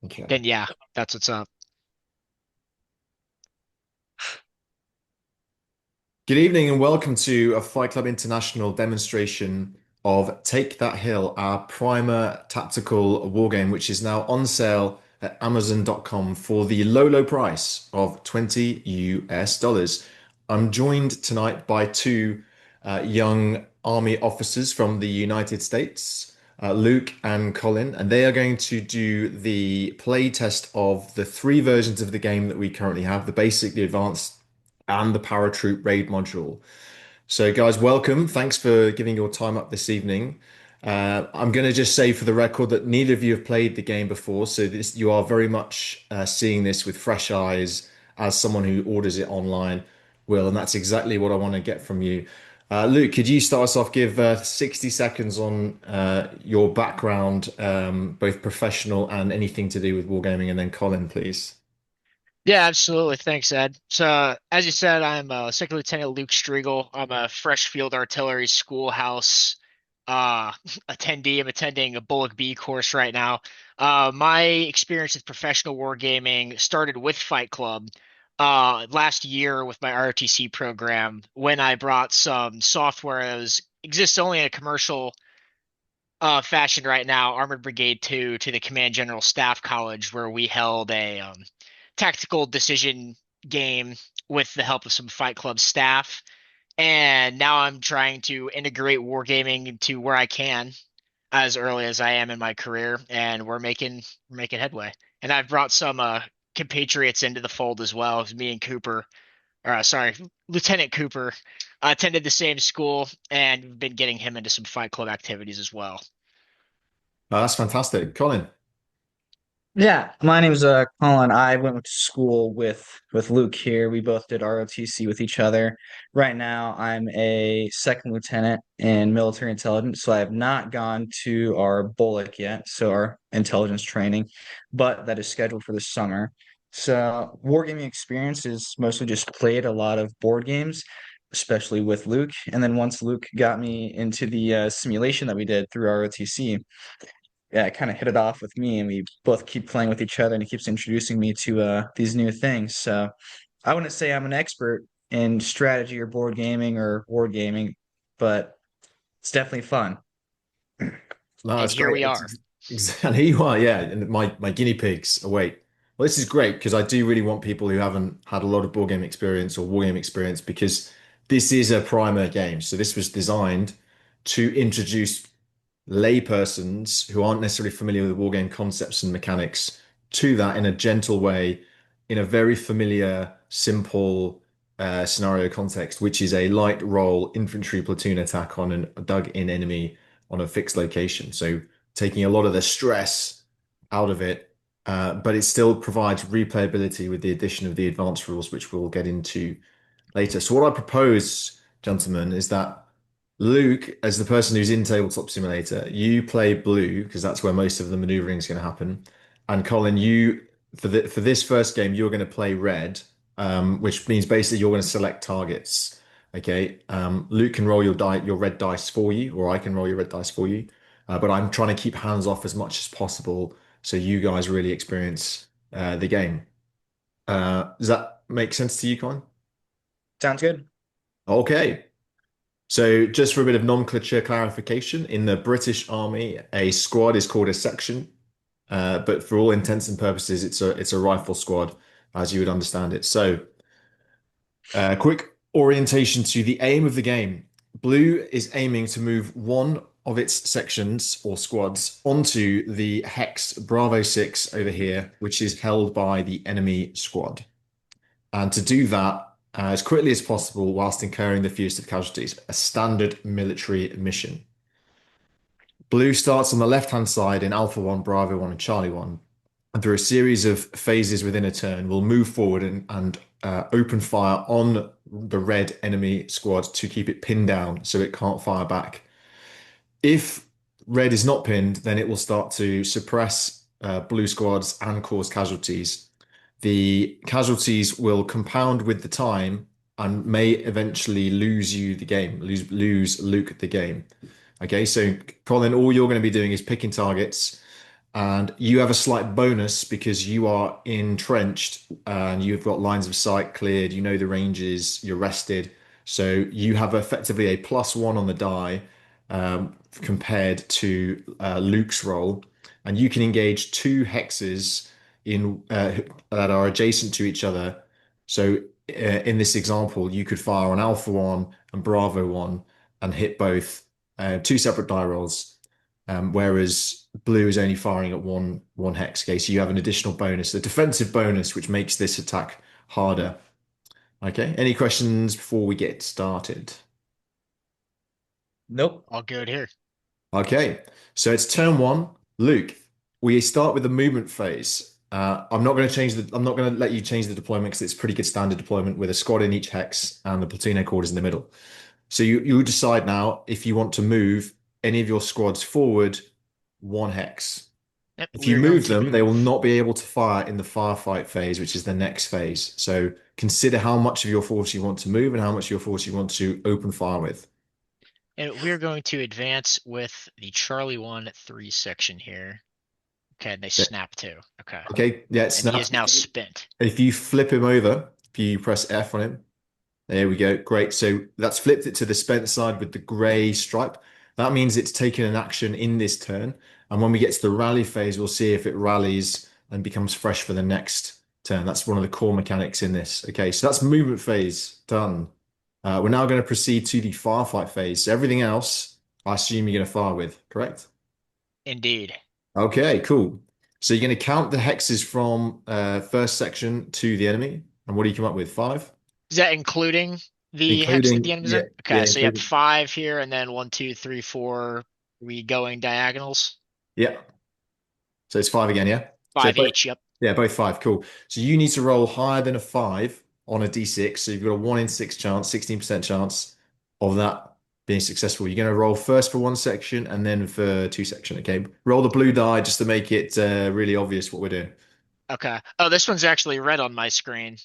Okay. then yeah, that's what's up. Good evening and welcome to a Fight Club International demonstration of Take That Hill, our primer tactical wargame, which is now on sale at Amazon.com for the low, low price of 20 US dollars. I'm joined tonight by two young army officers from the United States, Luke and Colin, and they are going to do the play test of the three versions of the game that we currently have, the basic, the advanced, and the Paratroop Raid module. So, guys, welcome. Thanks for giving your time up this evening. I'm going to just say for the record that neither of you have played the game before, so this you are very much seeing this with fresh eyes as someone who orders it online will, and that's exactly what I want to get from you. Luke, could you start us off? Give 60 seconds on your background, both professional and anything to do with wargaming, and then Colin, please. Yeah, absolutely. Thanks, Ed. So, as you said, I'm Second Lieutenant Luke Striegel. I'm a fresh field artillery schoolhouse uh, attendee. I'm attending a Bullock B course right now. My experience with professional wargaming started with Fight Club last year with my ROTC program when I brought some software that exists only in a commercial fashion right now, Armored Brigade 2, to the Command General Staff College, where we held a tactical decision game with the help of some Fight Club staff. And now I'm trying to integrate wargaming into where I can as early as I am in my career, and we're making headway. And I've brought some compatriots into the fold as well. Me and Cooper, sorry, Lieutenant Cooper, attended the same school and been getting him into some Fight Club activities as well. That's fantastic. Colin. Yeah, my name's Colin. I went to school with Luke here. We both did ROTC with each other. Right now, I'm a second lieutenant in military intelligence, so I have not gone to our Bullock yet, so our intelligence training, but that is scheduled for the summer. So, wargaming experience is mostly just played a lot of board games, especially with Luke. And then once Luke got me into the simulation that we did through ROTC, yeah, it kind of hit it off with me, and we both keep playing with each other, and he keeps introducing me to these new things. So I wouldn't say I'm an expert in strategy or board gaming or ward gaming, but it's definitely fun. No, And that's here great. we are. Exactly you are, yeah. And my guinea pigs await. Well, this is great because I do really want people who haven't had a lot of board game experience or war game experience because this is a primer game. So this was designed to introduce laypersons who aren't necessarily familiar with war game concepts and mechanics to that in a gentle way, in a very familiar, simple scenario context, which is a light roll infantry platoon attack on a dug-in enemy on a fixed location. So taking a lot of the stress out of it, but it still provides replayability with the addition of the advanced rules, which we'll get into later. So what I propose, gentlemen, is that Luke, as the person who's in Tabletop Simulator, you play blue because that's where most of the maneuvering is going to happen. And Colin, you for this first game, you're going to play red, which means basically you're going to select targets. Okay. Luke can roll your red dice for you, or I can roll your red dice for you. But I'm trying to keep hands off as much as possible so you guys really experience the game. Does that make sense to you, Colin? Sounds good. Okay. So, just for a bit of nomenclature clarification, in the British Army, a squad is called a section, but for all intents and purposes, it's a rifle squad, as you would understand it. So, quick orientation to the aim of the game. Blue is aiming to move one of its sections or squads onto the hex Bravo 6 over here, which is held by the enemy squad. And to do that as quickly as possible whilst incurring the fewest of casualties, a standard military mission. Blue starts on the left-hand side in Alpha 1, Bravo 1, and Charlie 1. And through a series of phases within a turn, will move forward and open fire on the red enemy squad to keep it pinned down so it can't fire back. If red is not pinned, then it will start to suppress blue squads and cause casualties. The casualties will compound with the time and may eventually lose you the game, lose Luke the game. Okay, so Colin, all you're going to be doing is picking targets. And you have a slight bonus because you are entrenched and you've got lines of sight cleared, you know the ranges, you're rested. So you have effectively a +1 on the die compared to Luke's roll. And you can engage two hexes in that are adjacent to each other. So in this example, you could fire on Alpha 1 and Bravo 1 and hit both two separate die rolls. Whereas blue is only firing at one hex. Okay, so you have an additional bonus, a defensive bonus, which makes this attack harder. Okay, any questions before we get started? Nope. All good here. Okay, so it's turn one. Luke, we start with the movement phase. I'm not going to change the. I'm not going to let you change the deployment because it's pretty good standard deployment with a squad in each hex and the platoon headquarters in the middle. So you decide now if you want to move any of your squads forward one hex. Yep, If you we're going move to them, they will move. not be able to fire in the firefight phase, which is the next phase. So consider how much of your force you want to move and how much of your force you want to open fire with. And we're going to advance with the Charlie 1-3 section here. Okay, and they Yeah. snap too. Okay. Okay, yeah, it And he snaps. is now spent. If you flip him over, if you press F on him, there we go. Great. So that's flipped it to the spent side with the gray stripe. That means it's taken an action in this turn. And when we get to the rally phase, we'll see if it rallies and becomes fresh for the next turn. That's one of the core mechanics in this. Okay, so that's movement phase done. We're now going to proceed to the firefight phase. So everything else, I assume you're going to fire with, correct? Indeed. Okay, cool. So you're going to count the hexes from first section to the enemy. And what do you come up with? Five? Is that including the hex that the Including, enemy's yeah, in? yeah, Okay, so you have including, 5 here, and then 1, 2, 3, 4. We going diagonals? yeah. So it's five again, yeah? So 5 both, each. Yep. yeah, both five. Cool. So you need to roll higher than a five on a d6. So you've got a 1 in 6 chance, 16% chance of that being successful. You're going to roll first for one section and then for two section. Okay. Roll the blue die just to make it really obvious what we're doing. Okay. Oh, this one's actually red on my screen.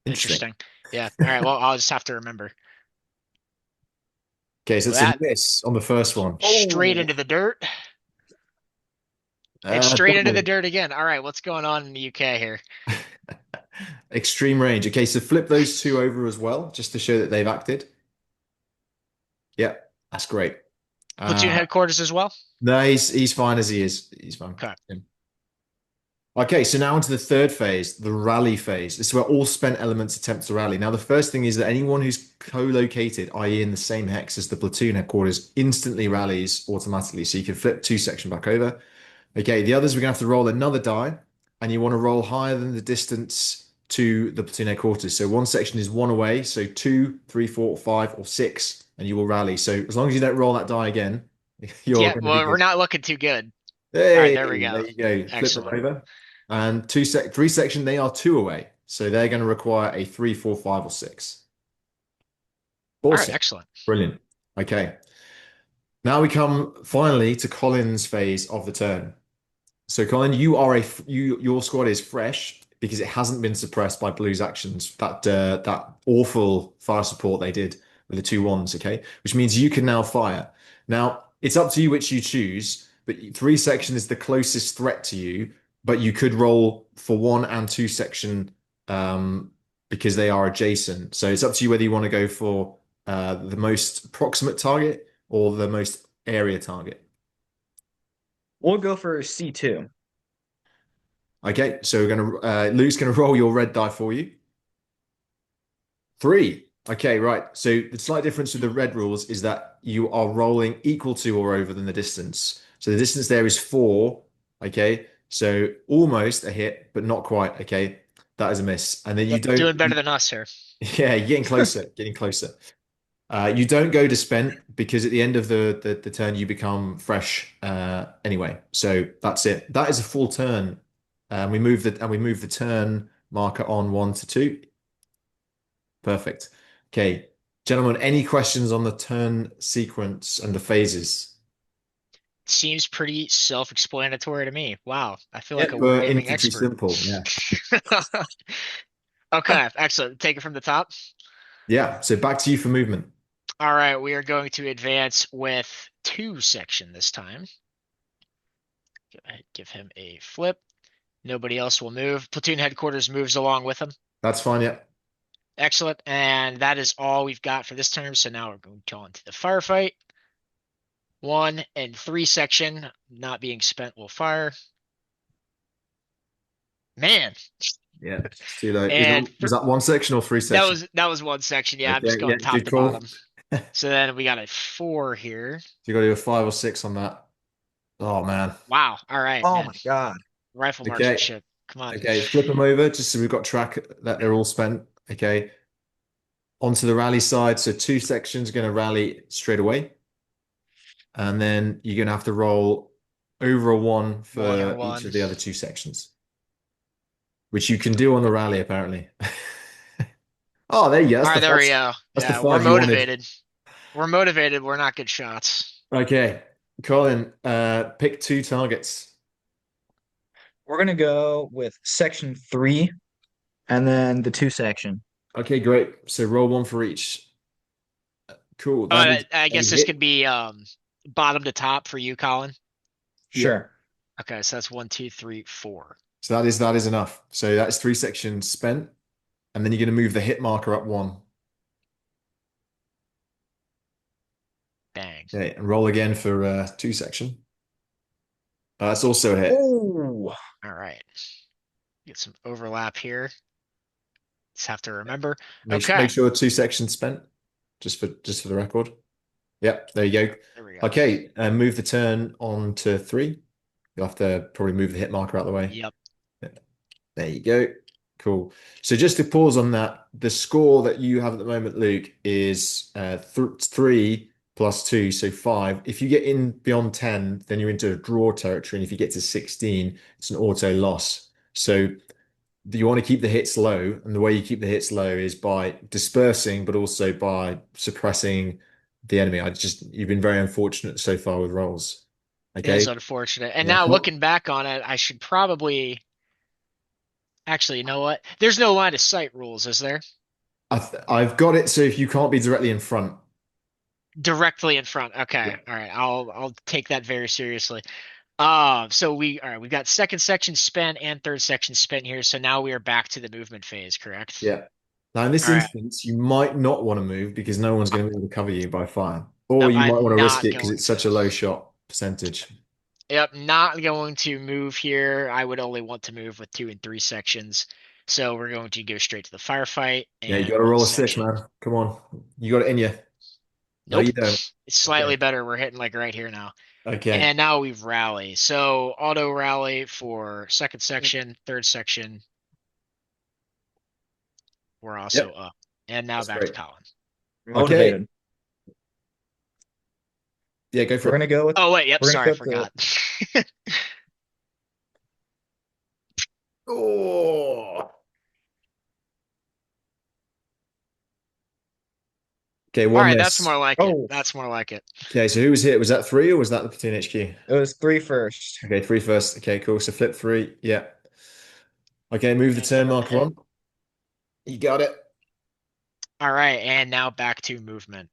Interesting. Interesting. Yeah. All right. Well, I'll just have to remember. Okay, so Well, it's a that miss on the first one. straight Oh, into the dirt. It's straight into the double. dirt again. All right. What's going on in the UK here? Extreme range. Okay, so flip those two over as well, just to show that they've acted. Yeah, that's great. Platoon Uh, headquarters as well. no, he's fine as he is. He's fine. Okay. Yeah. Okay, so now into the third phase, the rally phase. This is where all spent elements attempt to rally. Now, the first thing is that anyone who's co-located, i.e. in the same hex as the platoon headquarters, instantly rallies automatically. So you can flip two section back over. Okay, the others, we're gonna have to roll another die, and you want to roll higher than the distance to the platoon headquarters. So one section is one away, so 2, 3, 4, 5, or 6, and you will rally. So as long as you don't roll that die again, you're Yeah. going to be Well, we're good. not looking too good. All right. Hey, There we there go. you go. Flip them Excellent. over. And three section, they are two away. So they're going to require a 3, 4, 5, or 6. All right. Awesome. Excellent. Brilliant. Okay. Now we come finally to Colin's phase of the turn. So Colin, your squad is fresh because it hasn't been suppressed by Blue's actions. That awful fire support they did with the 2 1s, okay? Which means you can now fire. Now, it's up to you which you choose, but three section is the closest threat to you, but you could roll for 1 and 2 section because they are adjacent. So it's up to you whether you want to go for the most proximate target or the most area target. We'll go for C2. Okay, so Luke's gonna roll your red die for you. 3. Okay, right. So the slight difference with the red rules is that you are rolling equal to or over than the distance. So the distance there is 4. Okay, so almost a hit, but not quite. Okay, that is a miss. And then you Yep. don't. Doing better than us here. Yeah, you're getting closer. Getting closer. You don't go to spent because at the end of the turn you become fresh anyway. So that's it. That is a full turn. We move the turn marker on 1 to 2. Perfect. Okay, gentlemen, any questions on the turn sequence and the phases? Seems pretty self-explanatory to me. Wow. I feel like a For wargaming infantry expert. simple, yeah. Okay. Excellent. Take it from the top. Yeah, so back to you for movement. All right, we are going to advance with 2 section this time. Go ahead, give him a flip. Nobody else will move. Platoon headquarters moves along with him. That's fine. Yeah. Excellent. And that is all we've got for this turn. So now we're going to go on to the firefight. 1 and 3 section not being spent will fire. Man. Yeah. See, like, And was that one section or three that sections? was one section. Yeah, I'm Okay. just Yeah. going top Good to call. bottom. So then we got a 4 here. You got to do a 5 or 6 on that. Oh man. Wow. All right, Oh man. my God. Rifle Okay. marksmanship. Come on. Okay. Flip them over just so we've got track that they're all spent. Okay. Onto the rally side. So 2 sections are going to rally straight away. And then you're going to have to roll over a 1 1 or for each 1. of the other 2 sections, which you can do on the rally apparently. Oh, there you go. All right, there we go. That's the Yeah, we're 5 you wanted. motivated. We're motivated. We're not good shots. Okay. Colin, pick 2 targets. We're gonna go with section 3 and then the 2 section. Okay, great. So roll 1 for each. Cool. That Oh, is I a guess this hit. could be bottom to top for you, Colin. Yeah. Sure. Okay, so that's 1, 2, 3, 4. So that is enough. So that's 3 sections spent, and then you're going to move the hit marker up 1. Bang. Okay, and roll again for 2 section. That's also a hit. Oh, All right. Get some overlap here. Just have to remember. Make Okay. make sure 2 sections spent, just for the record. Yep, there you go. There we go. Okay, and move the turn on to 3. You'll have to probably move the hit marker out of the way. Yep. There you go. Cool. So just to pause on that, the score that you have at the moment, Luke, is 3 plus 2, so 5. If you get in beyond 10, then you're into a draw territory. And if you get to 16, it's an auto loss. So you want to keep the hits low. And the way you keep the hits low is by dispersing, but also by suppressing the enemy. You've been very unfortunate so far with rolls. It is Okay. unfortunate. And Yeah. now looking back on it, I should probably actually, you know what? There's no line of sight rules, is there? I've got it. So if you can't be directly in front, Directly in front. yeah. Okay. All right. I'll take that very seriously. So all right, we've got second section spent and third section spent here. So now we are back to the movement phase, correct? Yeah. Now, in this All right. instance, you might not want to move because no one's going to be able to cover you by fire. Or Nope, you might want I'm to risk not it because going it's such a to. low shot percentage. Yep, not going to move here. I would only want to move with 2 and 3 sections. So we're going to go straight to the firefight Yeah, you and got to one roll a 6, section. man. Come on. You got it in you. No, Nope. you don't. It's slightly Okay. better. We're hitting like right here now. Okay. And now we've rally. So auto rally for second section, third section. We're also Yep. up. And now That's back to great. Colin. Okay. motivated. Yeah, go We're for it. gonna go with Oh wait, yep, we're gonna sorry, I go to forgot. Oh. Okay, All one right, that's miss. more like it. oh, That's more like it. Okay, so who was hit? Was that 3 or was that the platoon HQ? it was 3 first. Okay, 3 first. Okay, cool. So flip 3. Yeah. Okay, move the And give turn him a marker hit. on. You got it. All right, and now back to movement.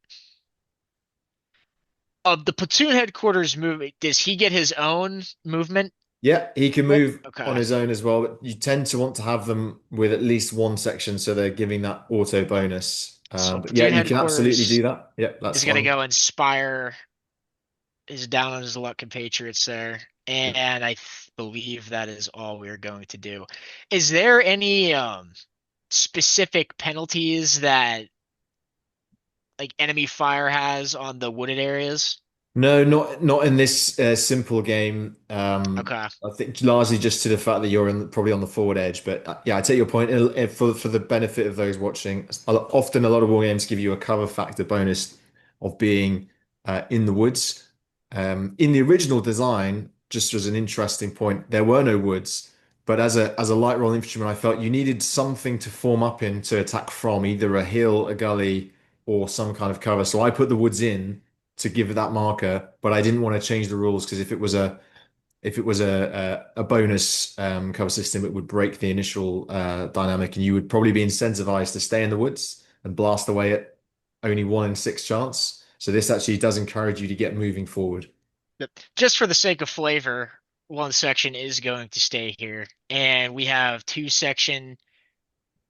Of the platoon headquarters movement, does he get his own movement? Yeah, he can Flip? move on Okay. his own as well, but you tend to want to have them with at least 1 section, so they're giving that auto bonus. So But yeah, platoon you can absolutely do headquarters that. Yeah, that's is gonna fine. go inspire his down on his luck compatriots there. Yeah. And believe that is all we're going to do. Is there any specific penalties that like enemy fire has on the wooded areas? No, not in this simple game. Okay. I think largely just to the fact that you're probably on the forward edge. But yeah, I take your point. For the benefit of those watching, often a lot of war games give you a cover factor bonus of being in the woods. In the original design, just as an interesting point, there were no woods. But as a light roll infantryman, I felt you needed something to form up in to attack from, either a hill, a gully, or some kind of cover. So I put the woods in to give that marker, but I didn't want to change the rules because if it was a bonus cover system, it would break the initial dynamic, and you would probably be incentivized to stay in the woods and blast away at only 1 in 6 chance. So this actually does encourage you to get moving forward. Just for the sake of flavor, one section is going to stay here, and we have two section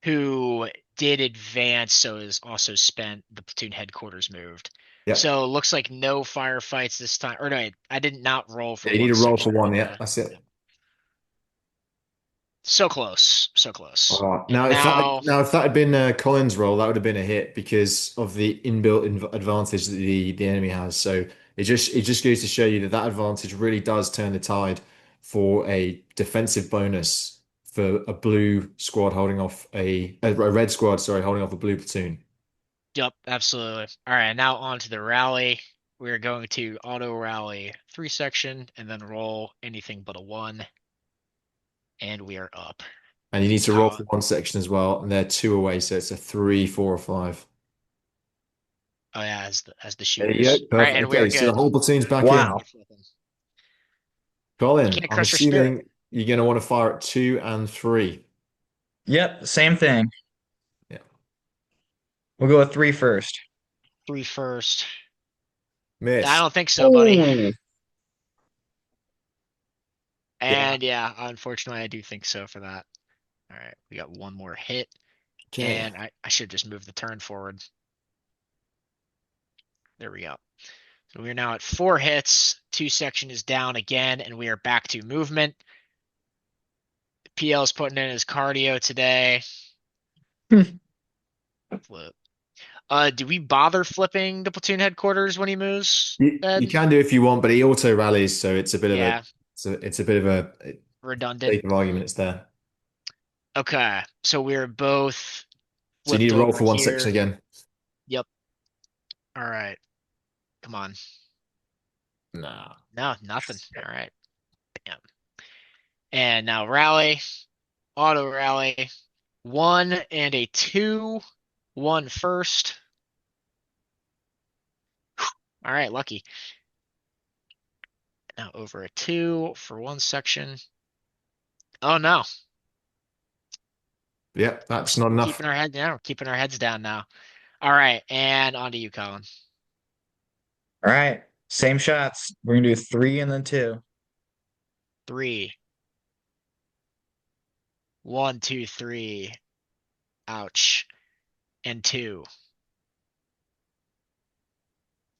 who did advance, so is also spent. The platoon headquarters moved. Yep. So it looks like no firefights this time. Or no, I did not roll for Yeah, you need one to roll for section. one. Yeah, that's it. So close, so close. Now, And now, if that had been Colin's roll, that would have been a hit because of the advantage that the enemy has. So it just goes to show you that that advantage really does turn the tide for a defensive bonus for a blue squad holding off a red squad, sorry, holding off a blue platoon. yep, absolutely. All right, now on to the rally. We're going to auto rally 3 section and then roll anything but a 1. And we are up. And you need to roll How? for one section as well, and they're two away, so it's a 3, 4, or 5. Oh yeah, as the There you go. shooters. All right, Perfect. and we are Okay, so the good. whole platoon's back in. Wow. Good flipping. You Colin, can't I'm crush your spirit. assuming you're going to want to fire at 2 and 3. Yep, same thing. Yeah. We'll go with three first. 3 first. I Miss. don't think so, buddy. Oh, Yeah. And yeah, unfortunately, I do think so for that. All right, we got one more hit, Okay. and I should just move the turn forward. There we go. So we are now at 4 hits. 2 section is down again, and we are back to movement. PL's putting in his cardio today. Flip. Do we bother flipping the platoon headquarters when he moves, You Ed? can do if you want, but he auto rallies, so it's a bit of a Yeah, it's a bit of a redundant. sake of argument. It's there. Okay, so we're both So you need flipped to roll over for one section here. again. Yep. All right. Come on. Nah. No, nothing. All right. Bam. And now rally, auto rally, 1 and a 2, 1 first. All right, lucky. Now over a 2 for one section. Oh no, Yep, we're that's not enough. keeping our head down. We're keeping our heads down now. All right, and on to you, Colin. all right. Same shots. We're gonna do three and then two. 3, 1, 2, 3. Ouch. And 2.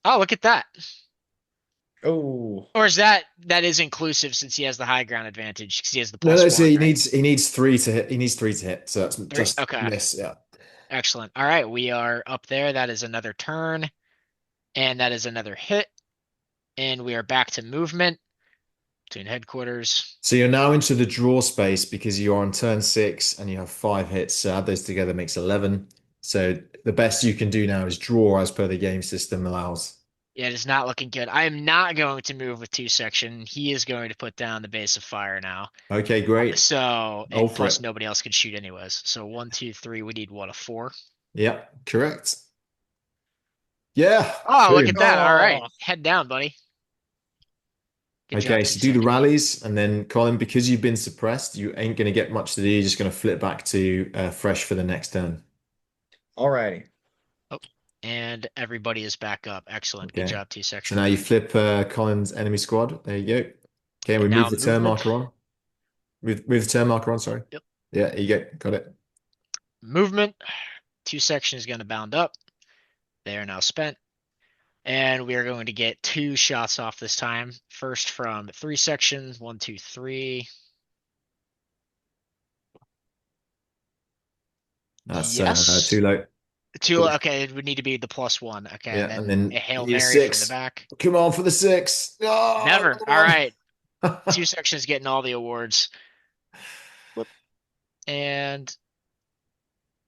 Oh, look at that. Oh, Or is that is inclusive since he has the high ground advantage because he has the No, no. plus So 1, right? he needs 3 to hit. He needs 3 to hit. So that's 3. just Okay. miss. Yeah. Excellent. All right, we are up there. That is another turn, and that is another hit, and we are back to movement to headquarters. So you're now into the draw space because you're on turn 6 and you have 5 hits. So add those together makes 11. So the best you can do now is draw as per the game system allows. Yeah, it is not looking good. I am not going to move with 2 section. He is going to put down the base of fire now. Okay, great. So, Go and for plus it. nobody else can shoot anyways. So 1, 2, 3. We need what, a 4? Yep, correct. Yeah, Oh, look boom. at that. All right, oh, head down, buddy. Good Okay, job, so 2 do the section. rallies, and then Colin, because you've been suppressed, you ain't going to get much to do. You're just going to flip back to fresh for the next turn. all righty. Oh, and everybody is back up. Excellent. Good Okay. job, 2 So section. now you flip Colin's enemy squad. There you go. Okay, we And move now the turn movement. marker on. Move the turn marker on, sorry. Yep. Yeah, there you go. Got it. Movement. 2 section is going to bound up. They are now spent. And we are going to get 2 shots off this time. First from 3 sections. 1, 2, 3. That's Yes. too low. 2. Cool. Okay, it would need to be the plus 1. Okay, and Yeah, and then a then Hail you need a Mary from the 6. back. Come on for the 6. Oh, Never. All come right. on. 2 sections getting all the awards. Flip. And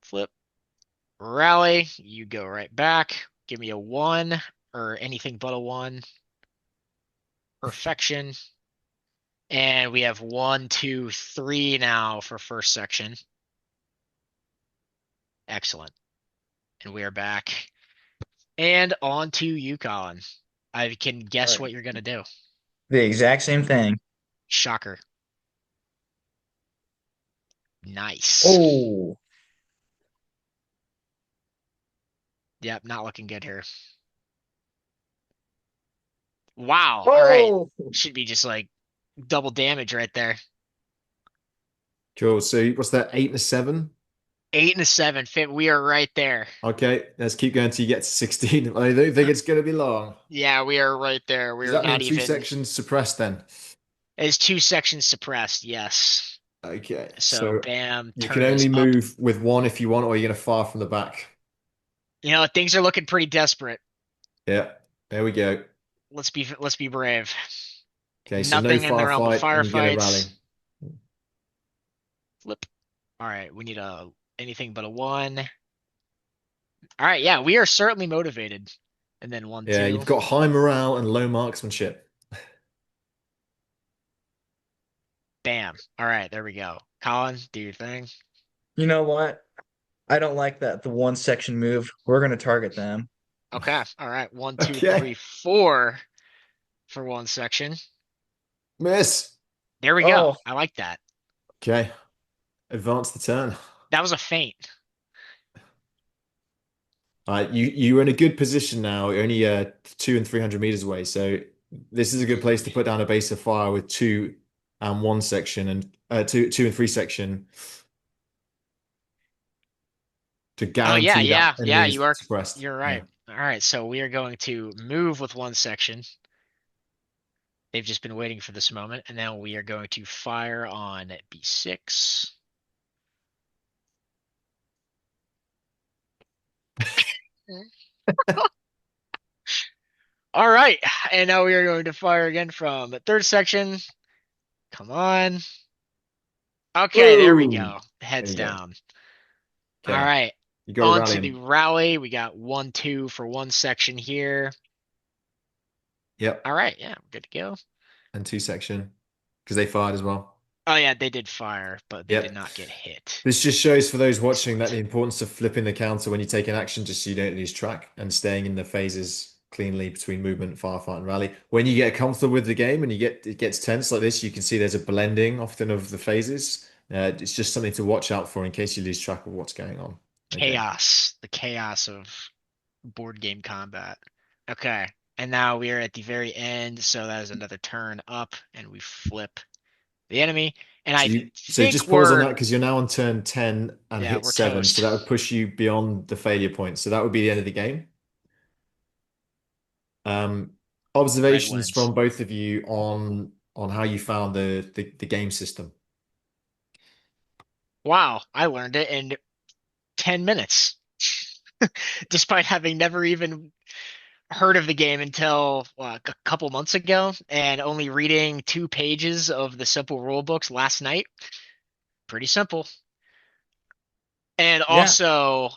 flip. Rally. You go right back. Give me a 1 or anything but a 1. Perfection. And we have 1, 2, 3 now for first section. Excellent. And we are back. And on to you, Colin. I can All guess right. what you're gonna do. The exact same thing. Shocker. Nice. Oh, Yep, not looking good here. Wow. All right. oh, Should be just like double damage right there. Cool. So what's that? 8 and a 7? 8 and a 7 fit. We are right there. Okay, let's keep going till you get to 16. I don't think it's going to be long. Yeah, we are right there. Does We're that mean not two even. sections suppressed then? It's 2 sections suppressed. Yes. Okay, So so bam, you can turn is only up. move with one if you want, or you're going to fire from the back. Things are looking pretty desperate. Yeah, there we go. Let's be brave. Okay, so no Nothing in the realm of firefight, and you get a rally. firefights. Flip. All right, we need a anything but a one. All right, yeah, we are certainly motivated. And then one, Yeah, two. you've got high morale and low marksmanship. Bam. All right, there we go. Colin, do your thing. You know what? I don't like that the one section move. We're gonna target them. Okay. All right. One, two, Okay, three, four for one section. miss. There we go. Oh, I like that. Okay, advance the turn. That was a feint. You're in a good position now. You're only 200 and 300 meters away, so this is a good place to put down a base of fire with 2 and 1 section and two and 3 section to Oh yeah, guarantee that yeah. enemy You is are. suppressed. You're Yeah. right. All right. So we are going to move with one section. They've just been waiting for this moment, and now we are going to fire on B6. All right, and now we are going to fire again from the third section. Come on. Okay, there we Whoa! go. There Heads you go. down. All Okay, right, you got a on to the rally. rally. We got 1, 2 for one section here. Yep, All right, yeah, we're good to go. and 2 section because they fired as well. Oh yeah, they did fire, but they did Yep. not get hit. This just shows for those watching that Excellent. the importance of flipping the counter when you take an action just so you don't lose track and staying in the phases cleanly between movement, firefight, and rally. When you get comfortable with the game and it gets tense like this, you can see there's a blending often of the phases. It's just something to watch out for in case you lose track of what's going on. Okay. Chaos, the chaos of board game combat. Okay, and now we are at the very end, so that is another turn up, and we flip the enemy. And I So think just pause on we're, that because you're now on turn 10 and yeah, hit we're 7. So toast. that would push you beyond the failure point. So that would be the end of the game. Um, Red Observations wins. from both of you on how you found the game system. Wow, I learned it in 10 minutes, despite having never even heard of the game until a couple months ago and only reading 2 pages of the simple rule books last night. Pretty simple. And yeah. also,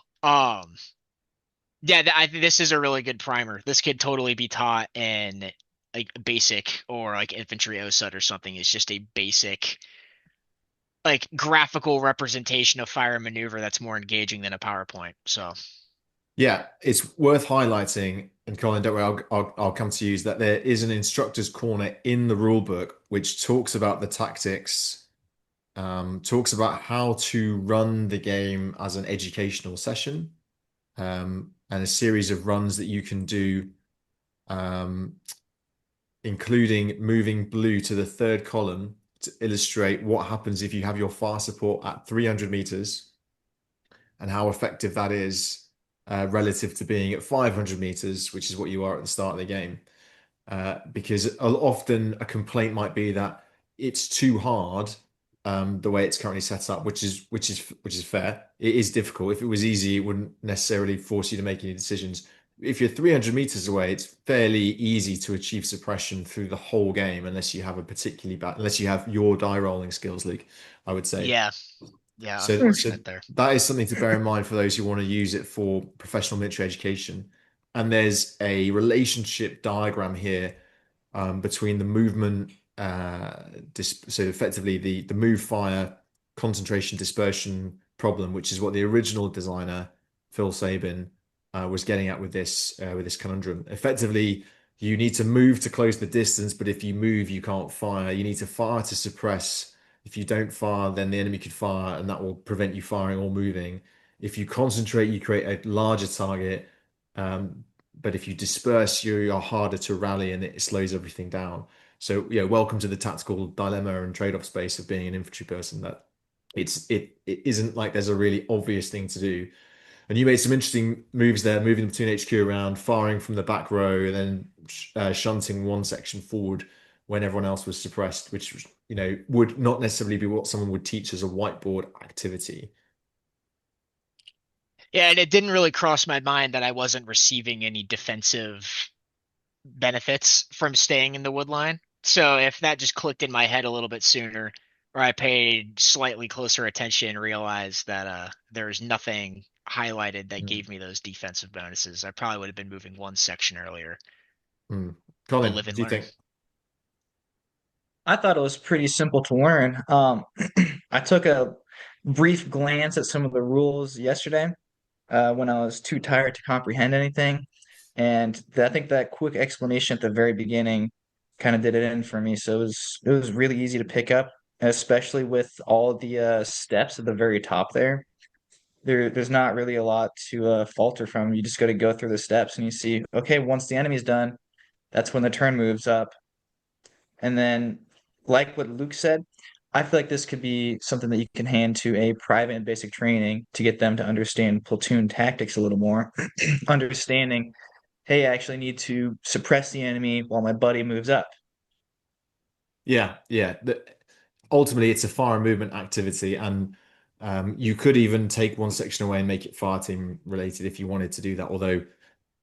yeah, I think this is a really good primer. This could totally be taught in like basic or like infantry OSUT or something. It's just a basic like graphical representation of fire and maneuver that's more engaging than a PowerPoint. So Yeah, it's worth highlighting, and Colin, don't worry, I'll come to you, is that there is an instructor's corner in the rule book which talks about the tactics, talks about how to run the game as an educational session, and a series of runs that you can do, um, including moving blue to the third column to illustrate what happens if you have your fire support at 300 meters and how effective that is relative to being at 500 meters, which is what you are at the start of the game. Because often a complaint might be that it's too hard the way it's currently set up, which is fair. It is difficult. If it was easy, it wouldn't necessarily force you to make any decisions. If you're 300 meters away, it's fairly easy to achieve suppression through the whole game, unless you have a particularly bad, unless you have your die rolling skills, Luke, I would say. yeah, yeah, So unfortunate there. that is something to bear in mind for those who want to use it for professional military education. And there's a relationship diagram here between the movement, so effectively the move fire concentration dispersion problem, which is what the original designer Phil Sabin was getting at with this conundrum. Effectively, you need to move to close the distance, but if you move, you can't fire. You need to fire to suppress. If you don't fire, then the enemy could fire, and that will prevent you firing or moving. If you concentrate, you create a larger target. Um, but if you disperse, you are harder to rally and it slows everything down. So yeah, welcome to the tactical dilemma and trade-off space of being an infantry person. That it isn't like there's a really obvious thing to do. And you made some interesting moves there, moving the platoon HQ around, firing from the back row, and then shunting one section forward when everyone else was suppressed, which would not necessarily be what someone would teach as a whiteboard activity. Yeah, and it didn't really cross my mind that I wasn't receiving any defensive benefits from staying in the wood line. So if that just clicked in my head a little bit sooner, or I paid slightly closer attention and realized that there's nothing highlighted that Mm. gave me those defensive bonuses, I probably would have been moving one section earlier. Mm. But Colin, live what and do you learn. think? I thought it was pretty simple to learn. I took a brief glance at some of the rules yesterday when I was too tired to comprehend anything. And I think that quick explanation at the very beginning kind of did it in for me. So it was really easy to pick up, especially with all the steps at the very top there. There's not really a lot to falter from. You just got to go through the steps and you see, okay, once the enemy's done, that's when the turn moves up. And then, like what Luke said, I feel like this could be something that you can hand to a private and basic training to get them to understand platoon tactics a little more. Understanding, hey, I actually need to suppress the enemy while my buddy moves up. Yeah, yeah. Ultimately, it's a fire and movement activity, and you could even take one section away and make it fire team related if you wanted to do that. Although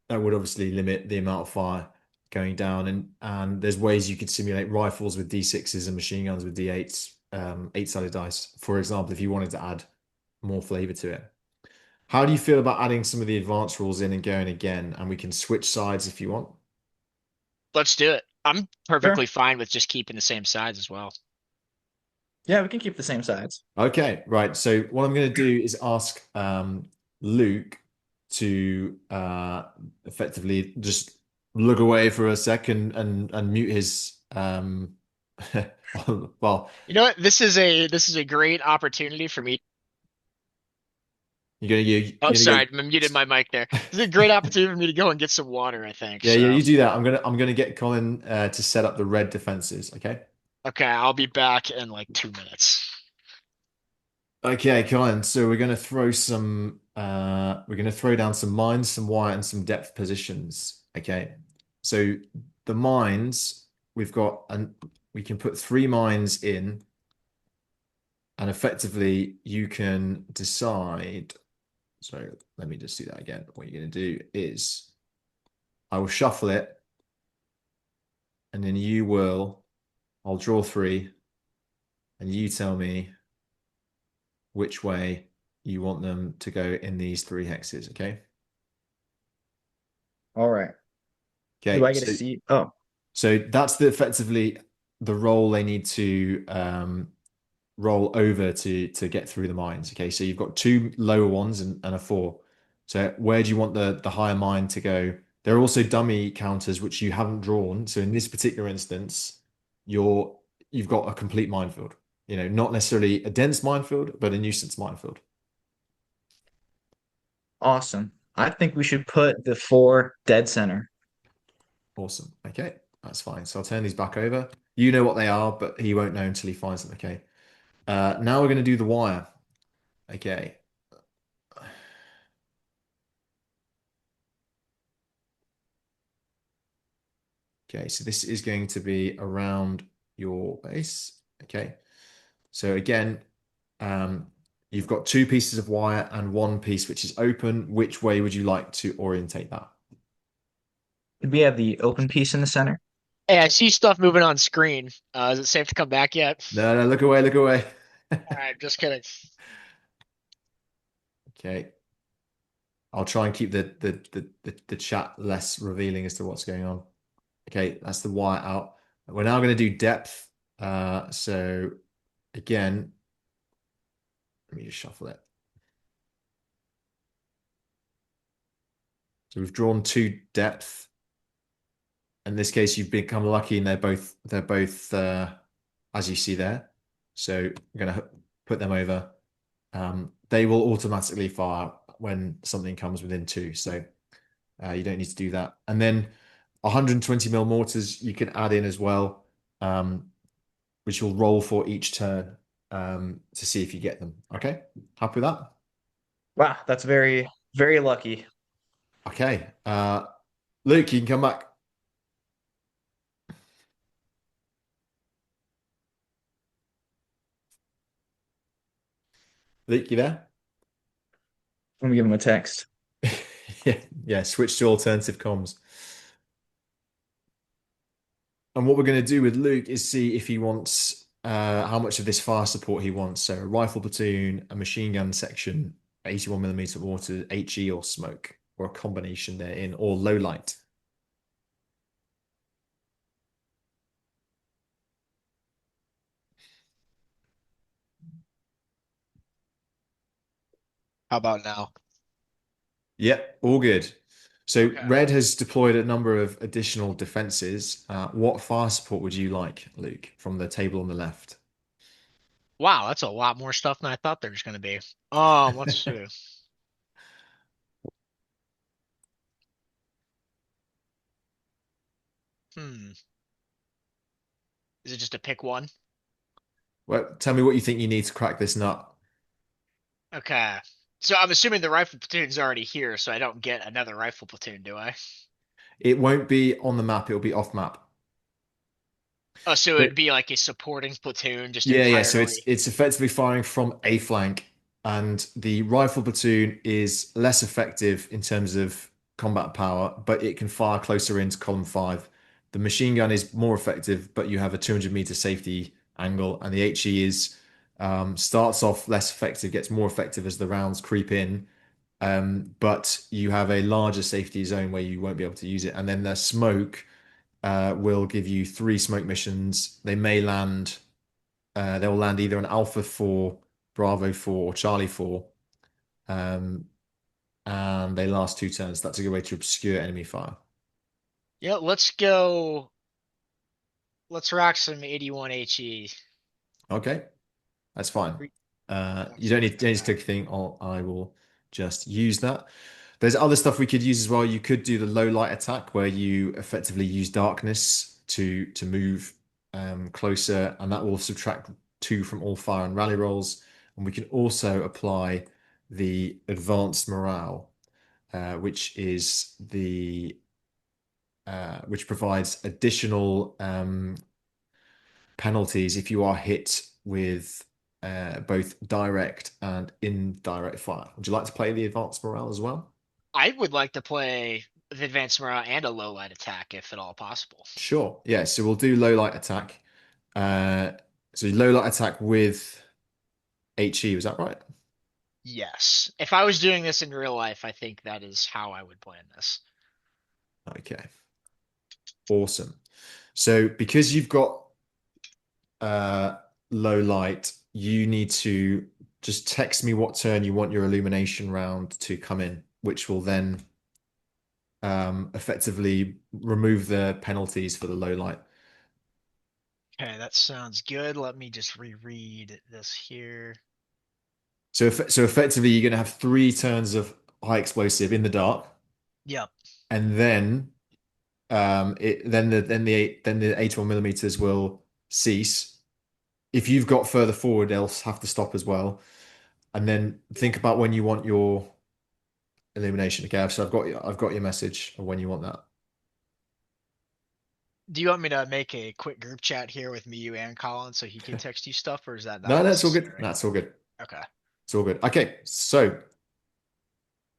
that would obviously limit the amount of fire going down, and there's ways you could simulate rifles with D6s and machine guns with D8s, eight-sided dice, for example, if you wanted to add more flavor to it. How do you feel about adding some of the advanced rules in and going again? And we can switch sides if you want. Let's do it. I'm Sure. perfectly fine with just keeping the same sides as well. Yeah, we can keep the same sides. Okay, right. So what I'm going to do is ask Luke to effectively just look away for a second and mute his well, You know what? This is a great opportunity for me. Oh, you're gonna sorry, I muted my mic there. This is a great opportunity for me to go and get some water, I think. yeah, So, you do that. I'm gonna get Colin to set up the red defenses. Okay. okay, I'll be back in like 2 minutes. Okay, Colin. So we're gonna throw down some mines, some wire, and some depth positions. Okay. So the mines, we can put 3 mines in, and effectively you can decide. So let me just do that again. What you're gonna do is I will shuffle it, and then I'll draw 3, and you tell me which way you want them to go in these 3 hexes, okay? All right. Do Okay, I get to so see? Oh, that's effectively the role they need to roll over to get through the mines. Okay, so you've got 2 lower ones and a 4. So where do you want the higher mine to go? There are also dummy counters which you haven't drawn. So in this particular instance, you've got a complete minefield. Not necessarily a dense minefield, but a nuisance minefield. awesome. I think we should put the 4 dead center. Awesome. Okay, that's fine. So I'll turn these back over. You know what they are, but he won't know until he finds them. Okay. Now we're going to do the wire. Okay. Okay, so this is going to be around your base. Okay. So again, you've got 2 pieces of wire and 1 piece which is open. Which way would you like to orientate that? Did we have the open piece in the center? Hey, I see stuff moving on screen. Is it safe to come back yet? No, no, look away, look away. All right, just kidding. Okay. I'll try and keep the chat less revealing as to what's going on. Okay, that's the wire out. We're now going to do depth. So again, let me just shuffle it. So we've drawn 2 depth. In this case, you've become lucky, and they're both as you see there. So I'm going to put them over. They will automatically fire when something comes within 2. So you don't need to do that. And then 120 mil mortars you can add in as well. um, which you'll roll for each turn to see if you get them. Okay, happy with that? Wow, that's very, very lucky. Okay, Luke, you can come back. Luke, you there? Let me give him a text. Yeah, yeah. Switch to alternative comms. And what we're going to do with Luke is see if he wants how much of this fire support he wants. So a rifle platoon, a machine gun section, 81 millimeter mortar, HE or smoke, or a combination therein, or low light. How about now? Yep, all good. So Okay. Red has deployed a number of additional defenses. What fire support would you like, Luke, from the table on the left? Wow, that's a lot more stuff than I thought there was going to be. Let's see. Hmm. Is it just a pick one? Well, tell me what you think you need to crack this nut. Okay. So I'm assuming the rifle platoon's already here, so I don't get another rifle platoon, do I? It won't be on the map, it'll be off map. Oh, so So it'd be like a supporting platoon just yeah, yeah. So it's entirely. it's effectively firing from a flank, and the rifle platoon is less effective in terms of combat power, but it can fire closer into column five. The machine gun is more effective, but you have a 200-meter safety angle, and the HE is starts off less effective, gets more effective as the rounds creep in. But you have a larger safety zone where you won't be able to use it. And then the smoke will give you 3 smoke missions. They'll land either an Alpha 4, Bravo 4, or Charlie 4. Um, and they last 2 turns. That's a good way to obscure enemy fire. Yeah, let's go. Let's rock some 81 HE. Okay, that's fine. That You don't sounds need, don't need to bad. click a thing. I will just use that. There's other stuff we could use as well. You could do the low light attack where you effectively use darkness to move closer, and that will subtract 2 from all fire and rally rolls. And we can also apply the advanced morale, which is the which provides additional penalties if you are hit with both direct and indirect fire. Would you like to play the advanced morale as well? I would like to play the advanced morale and a low light attack if at all possible. Sure. Yeah. So we'll do low light attack. Uh, so low light attack with HE. Was that right? Yes. If I was doing this in real life, I think that is how I would plan this. Okay. Awesome. So because you've got uh, low light, you need to just text me what turn you want your illumination round to come in, which will then effectively remove the penalties for the low light. Okay, that sounds good. Let me just reread this here. So effectively, you're going to have 3 turns of high explosive in the dark, Yep. and then the 81 millimeters will cease. If you've got further forward, they'll have to stop as well. And then think about when you want your illumination. Okay, so I've got your message of when you want that. Do you want me to make a quick group chat here with me, you, and Colin so he can text you stuff, or is that No, not that's all good. necessary? That's all good. Okay. It's all good. Okay, so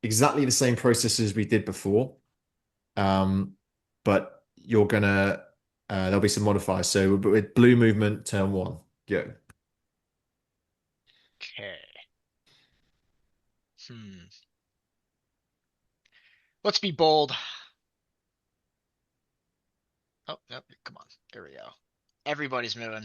exactly the same process as we did before. But you're gonna there'll be some modifiers. So with blue movement, turn one, go. Okay. Hmm. Let's be bold. Oh, nope. Come on. There we go. Everybody's moving.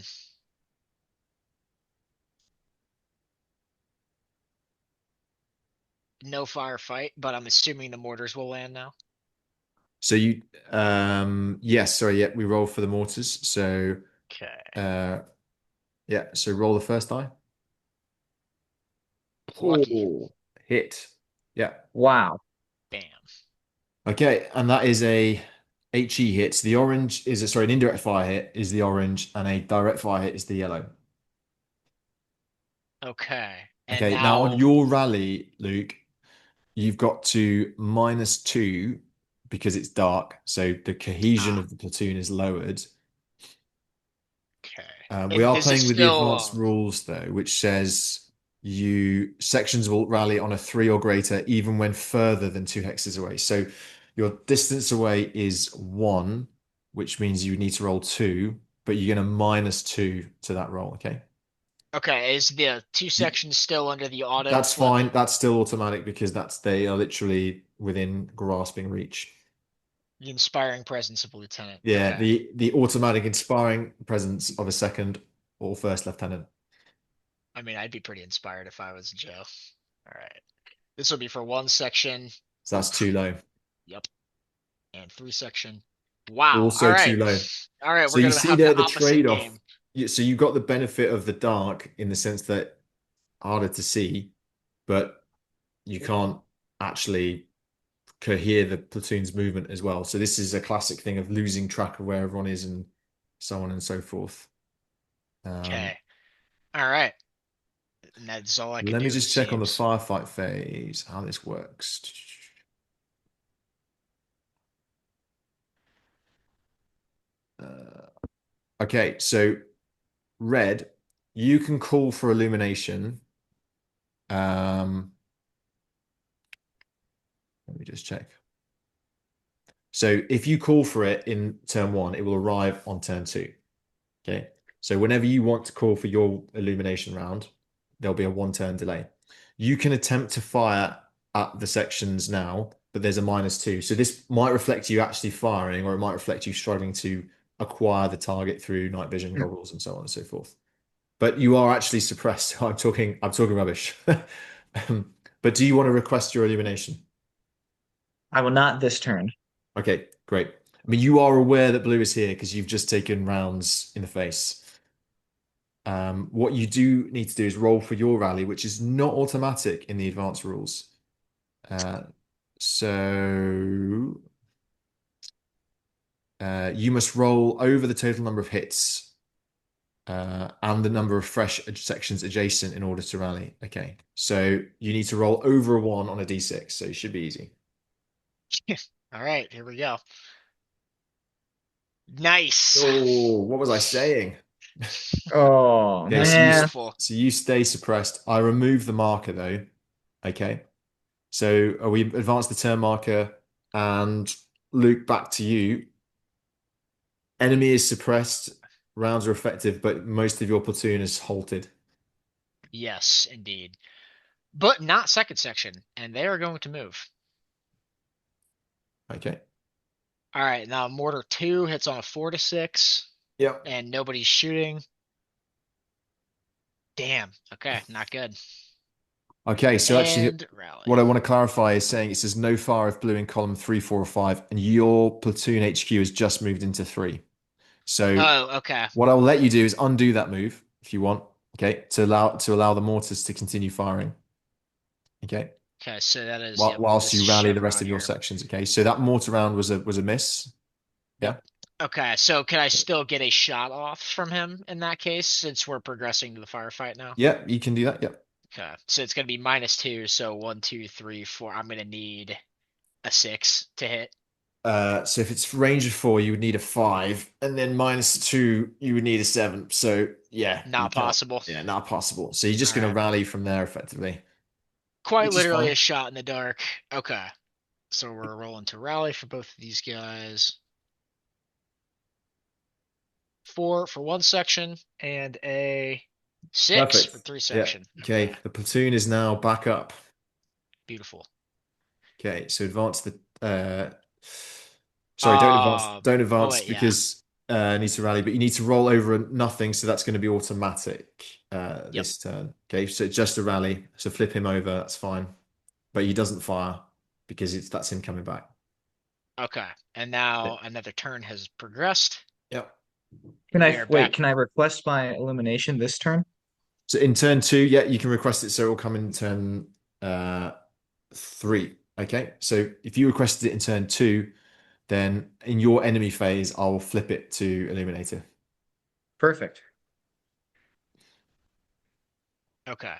No firefight, but I'm assuming the mortars will land now. So you yes, sorry, yeah, we roll for the mortars. So Okay. uh yeah, so roll the first die. Lucky. Oh, hit. Yeah. Wow. Bam. Okay, and that is a HE hits. The orange is sorry, an indirect fire hit is the orange, and a direct fire hit is the yellow. Okay. And Okay, now on now, your rally, Luke, you've got to -2 because it's dark, so the cohesion ah, of the platoon is lowered. okay. We are Is it playing with the still, advanced rules though, which says you sections will rally on a 3 or greater even when further than 2 hexes away. So your distance away is 1, which means you need to roll 2, but you're going to -2 to that roll. Okay. okay, is the two You- sections still under the auto That's flip? fine. That's still automatic because they are literally within grasping reach. The inspiring presence of a lieutenant. Yeah, Okay. the automatic inspiring presence of a second or first lieutenant. I mean, I'd be pretty inspired if I was Joe. All right. This will be for one section. So that's too low. Yep. And three section. Wow. All Also right. too low. All right. So We're you gonna see have there the the opposite trade-off. game. So you got the benefit of the dark in the sense that harder to see, but you can't actually cohere the platoon's movement as well. So this is a classic thing of losing track of where everyone is and so on and so forth. Okay. All right. And that's all I could Let me do, it just check on the seems. firefight phase how this works. Uh, okay, so red, you can call for illumination. Let me just check. So if you call for it in turn 1, it will arrive on turn 2. Okay. So whenever you want to call for your illumination round, there'll be a 1 turn delay. You can attempt to fire at the sections now, but there's a -2. So this might reflect you actually firing, or it might reflect you struggling to acquire the target through night vision goggles and so on and so forth. But you are actually suppressed. I'm talking rubbish. But do you want to request your illumination? I will not this turn. Okay, great. I mean, you are aware that blue is here because you've just taken rounds in the face. What you do need to do is roll for your rally, which is not automatic in the advanced rules. Uh, so you must roll over the total number of hits and the number of fresh sections adjacent in order to rally. Okay, so you need to roll over a 1 on a d6, so it should be easy. All right. Here we go. Nice. Oh, what was I saying? Oh Okay, man. Beautiful. so you stay suppressed. I remove the marker though. Okay. So we advance the turn marker and Luke, back to you. Enemy is suppressed. Rounds are effective, but most of your platoon is halted. Yes, indeed. But not second section, and they are going to move. Okay. All right, now mortar 2 hits on a 4 to 6, Yep. and nobody's shooting. Damn. Okay, not good. Okay, so actually And rally. what I want to clarify is saying it says no fire of blue in column 3, 4, or 5, and your platoon HQ has just moved into 3. So Oh, okay. what I'll let you do is undo that move if you want, okay, to allow the mortars to continue firing. Okay. Okay, so that is, yep, Whilst this you rally the rest chevron of your here. sections. Okay. So that mortar round was a miss. Yep. Yeah. Okay, so can I still get a shot off from him in that case, since we're progressing to the firefight now? Yeah, you can do that. Yeah. Okay, so it's gonna be -2, so 1, 2, 3, 4. I'm gonna need a 6 to hit. So if it's range of 4, you would need a 5, and then -2, you would need a 7. So yeah, you Not can't. possible. Yeah, not possible. So you're just All going to right. rally from there effectively, Quite which is literally fine. a shot in the dark. Okay. So we're rolling to rally for both of these guys. 4 for one section and a 6 for Perfect. three Yeah. section. Okay. Okay. The platoon is now back up. Beautiful. Okay. So advance the. Sorry, don't advance. Don't Oh advance wait, yeah. because I need to rally, but you need to roll over a nothing, so that's going to be automatic Yep. this turn. Okay. So just a rally. So flip him over. That's fine, but he doesn't fire because that's him coming back. Okay. And Yeah. now another turn has progressed. Yep. Can We I are wait? back. Can I request my illumination this turn? So in turn 2, yeah, you can request it. So it will come in turn 3. Okay. So if you requested it in turn 2, then in your enemy phase, I'll flip it to Illuminator. Perfect. Okay.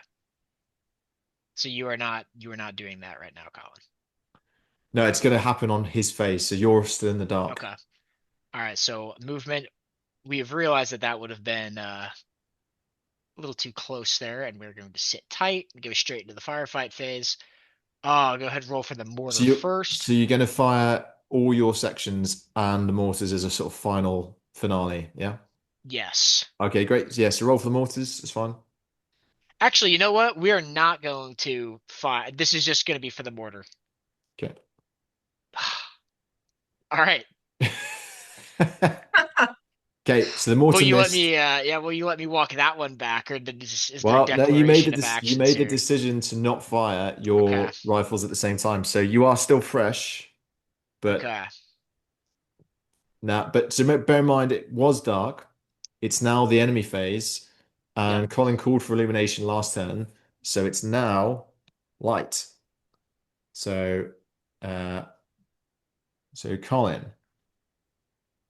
So you are not doing that right now, Colin. No, it's going to happen on his phase, so you're still in the dark. Okay. All right. So movement. We have realized that that would have been a little too close there, and we're going to sit tight and go straight into the firefight phase. Go ahead and roll for the So mortar you're first. going to fire all your sections and the mortars as a sort of final finale, yeah? Yes. Okay, great. Yeah, so roll for the mortars. It's fine. Actually, you know what? We are not going to fire. This is just going to be for the mortar. Okay. All right. Okay, so the Will mortar you let missed. me? Yeah. Will you let me walk that one back, or is there Well, no, declaration of you actions made the here? decision to not fire Okay. your rifles at the same time, so you are still fresh. But Okay. now, but so bear in mind, it was dark. It's now the enemy phase, Yep. and Colin called for illumination last turn, so it's now light. So, uh, so Colin,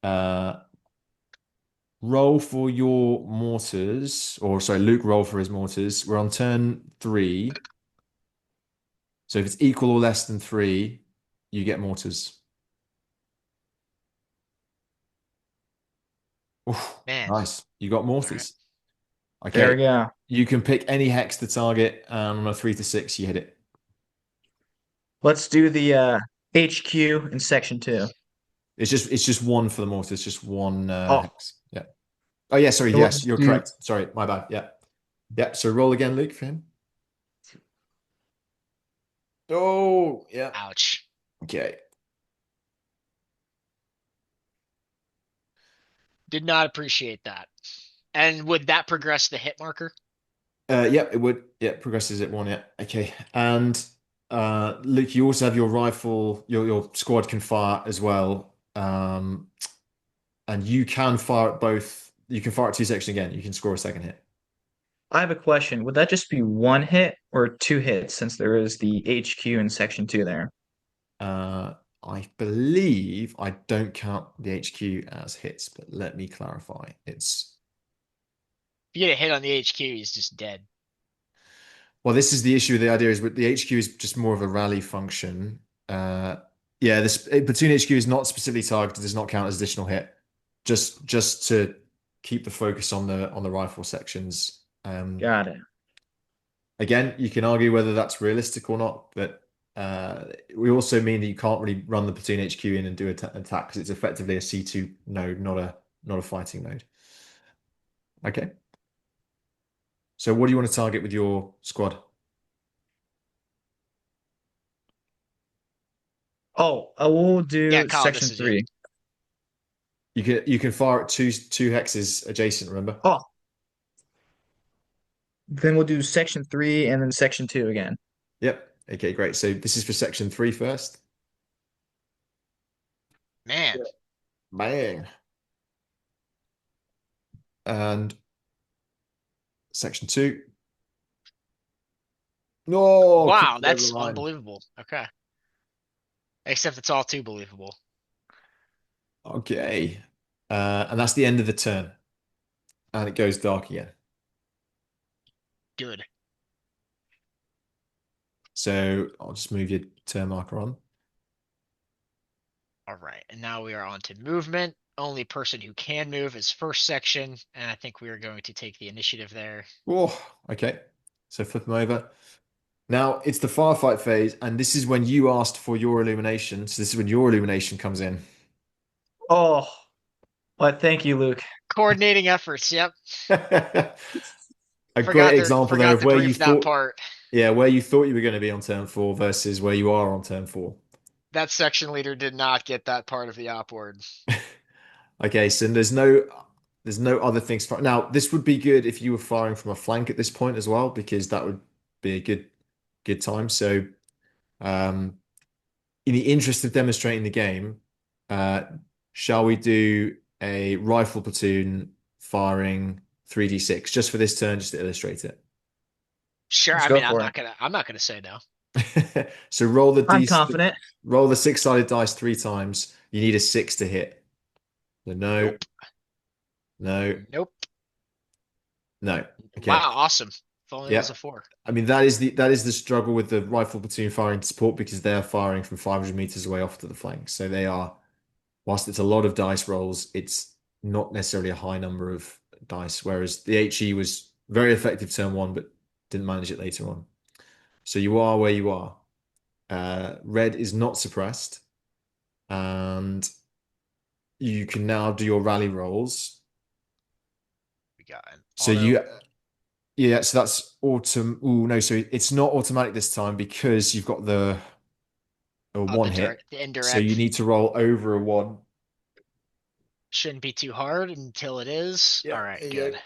uh, roll for your mortars, or sorry, Luke, roll for his mortars. We're on turn 3, so if it's equal or less than 3, you get mortars. Oof, Man. nice, you got All right. mortars. There we Okay, go. you can pick any hex to target, and on a 3 to 6, you hit it. Let's do the HQ in section 2. It's just one for the mortar. It's just one Oh, hex. Yeah. Oh yeah. Sorry. then we'll Yes, just you're do. correct. Sorry, my bad. Yeah. Yeah. So roll again, Luke, for him. Oh yeah. Ouch. Okay. Did not appreciate that. And would that progress the hit marker? Yeah, it would. Yeah, progresses at 1. Yeah. Okay. And Luke, you also have your rifle. Your squad can fire as well. And you can fire at both. You can fire at 2 section again. You can score a second hit. I have a question. Would that just be one hit or two hits since there is the HQ in section 2 there? Uh, I believe I don't count the HQ as hits, but let me clarify. It's If you get a hit on the HQ, he's just dead. well, this is the issue. The idea is with the HQ is just more of a rally function. Yeah, this platoon HQ is not specifically targeted, does not count as additional hit. Just to keep the focus on the rifle sections. Got it. Again, you can argue whether that's realistic or not, but we also mean that you can't really run the platoon HQ in and do an attack because it's effectively a C2 node, not a fighting node. Okay. So what do you want to target with your squad? Oh, I will Yeah, do Colin, this section is you. 3. You can fire at two hexes adjacent, remember? Oh, then we'll do section 3 and then section 2 again. Yep. Okay, great. So this is for section 3 first. Man. Yeah. Bang. And section 2. No, Wow, kicked it over the that's line. unbelievable. Okay. Except it's all too believable. Okay. And that's the end of the turn. And it goes dark again. Good. So I'll just move your turn marker on. All right. And now we are on to movement. Only person who can move is first section. And I think we are going to take the initiative there. Oh, okay. So flip them over. Now it's the firefight phase, and this is when you asked for your illumination. So this is when your illumination comes in. Oh, well, thank you, Luke. Coordinating efforts. Yep. A great example there Forgot of to where you brief that thought, part. yeah, where you thought you were going to be on turn 4 versus where you are on turn 4. That section leader did not get that part of the op word. Okay, so there's no other things. Now, this would be good if you were firing from a flank at this point as well, because that would be a good time. So, um, in the interest of demonstrating the game, uh, shall we do a rifle platoon firing 3d6 just for this turn, just to illustrate it? Sure. Let's I go mean, for it. I'm not gonna say no. So I'm confident. roll the 6-sided dice 3 times. You need a 6 to hit. So no, Nope. no, Nope. no. Okay. Wow, awesome. If only it was Yeah. a 4. I mean, that is the struggle with the rifle platoon firing to support because they are firing from 500 meters away off to the flank. So they are, whilst it's a lot of dice rolls, it's not necessarily a high number of dice. Whereas the HE was very effective turn one, but didn't manage it later on. So you are where you are. Red is not suppressed, and you can now do your rally rolls. We got an So auto yeah, so that's autumn. Oh no, so it's not automatic this time because you've got the a one hit. the So you indirect. need to roll over a one. Shouldn't be too hard until it is. Yeah, All right, there you good. go.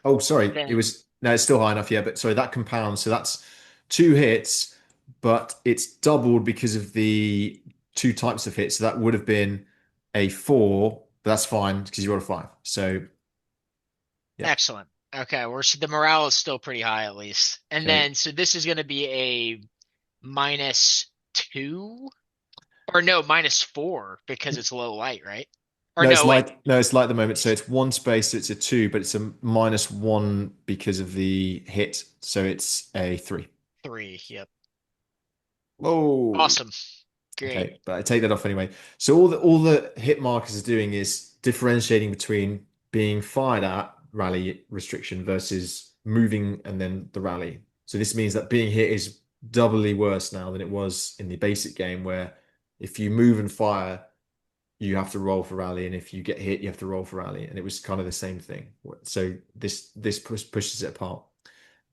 Oh, sorry, it Then was no, it's still high enough. Yeah, but sorry, that compounds. So that's two hits, but it's doubled because of the two types of hits. So that would have been a four, but that's fine because you rolled a five. So yeah, excellent. Okay, the morale is still pretty high at least. And okay. then so this is going to be a -2 or no, -4 because it's low light, right? Or No, it's no, wait. light. No, it's light at the moment. So It's it's one space, so it's a two, but it's a -1 because of the hit. So it's a three. 3. Yep. Whoa. Awesome. Great. Okay, but I take that off anyway. So all the hit markers are doing is differentiating between being fired at rally restriction versus moving and then the rally. So this means that being hit is doubly worse now than it was in the basic game, where if you move and fire, you have to roll for rally, and if you get hit, you have to roll for rally, and it was kind of the same thing. So this pushes it apart.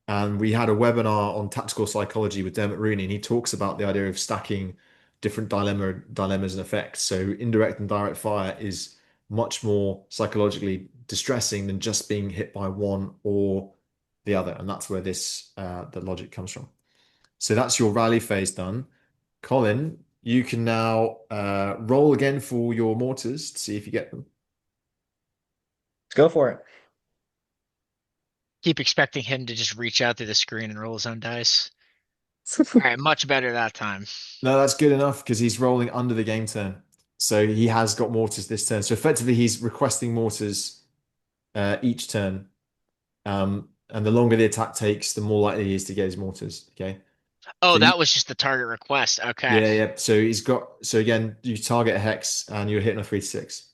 And we had a webinar on tactical psychology with Dermot Rooney, and he talks about the idea of stacking different dilemmas and effects. So indirect and direct fire is much more psychologically distressing than just being hit by one or the other, and that's where this the logic comes from. So that's your rally phase done. Colin, you can now roll again for your mortars to see if you get them. Let's go for it. Keep expecting him to just reach out through the screen and roll his own dice. All right, much better that time. No, that's good enough because he's rolling under the game turn. So he has got mortars this turn. So effectively, he's requesting mortars each turn. And the longer the attack takes, the more likely he is to get his mortars. Okay. Oh, So you, that was just the target request. Okay. yeah, yeah. So he's got. So again, you target a hex and you're hitting a 3 to 6.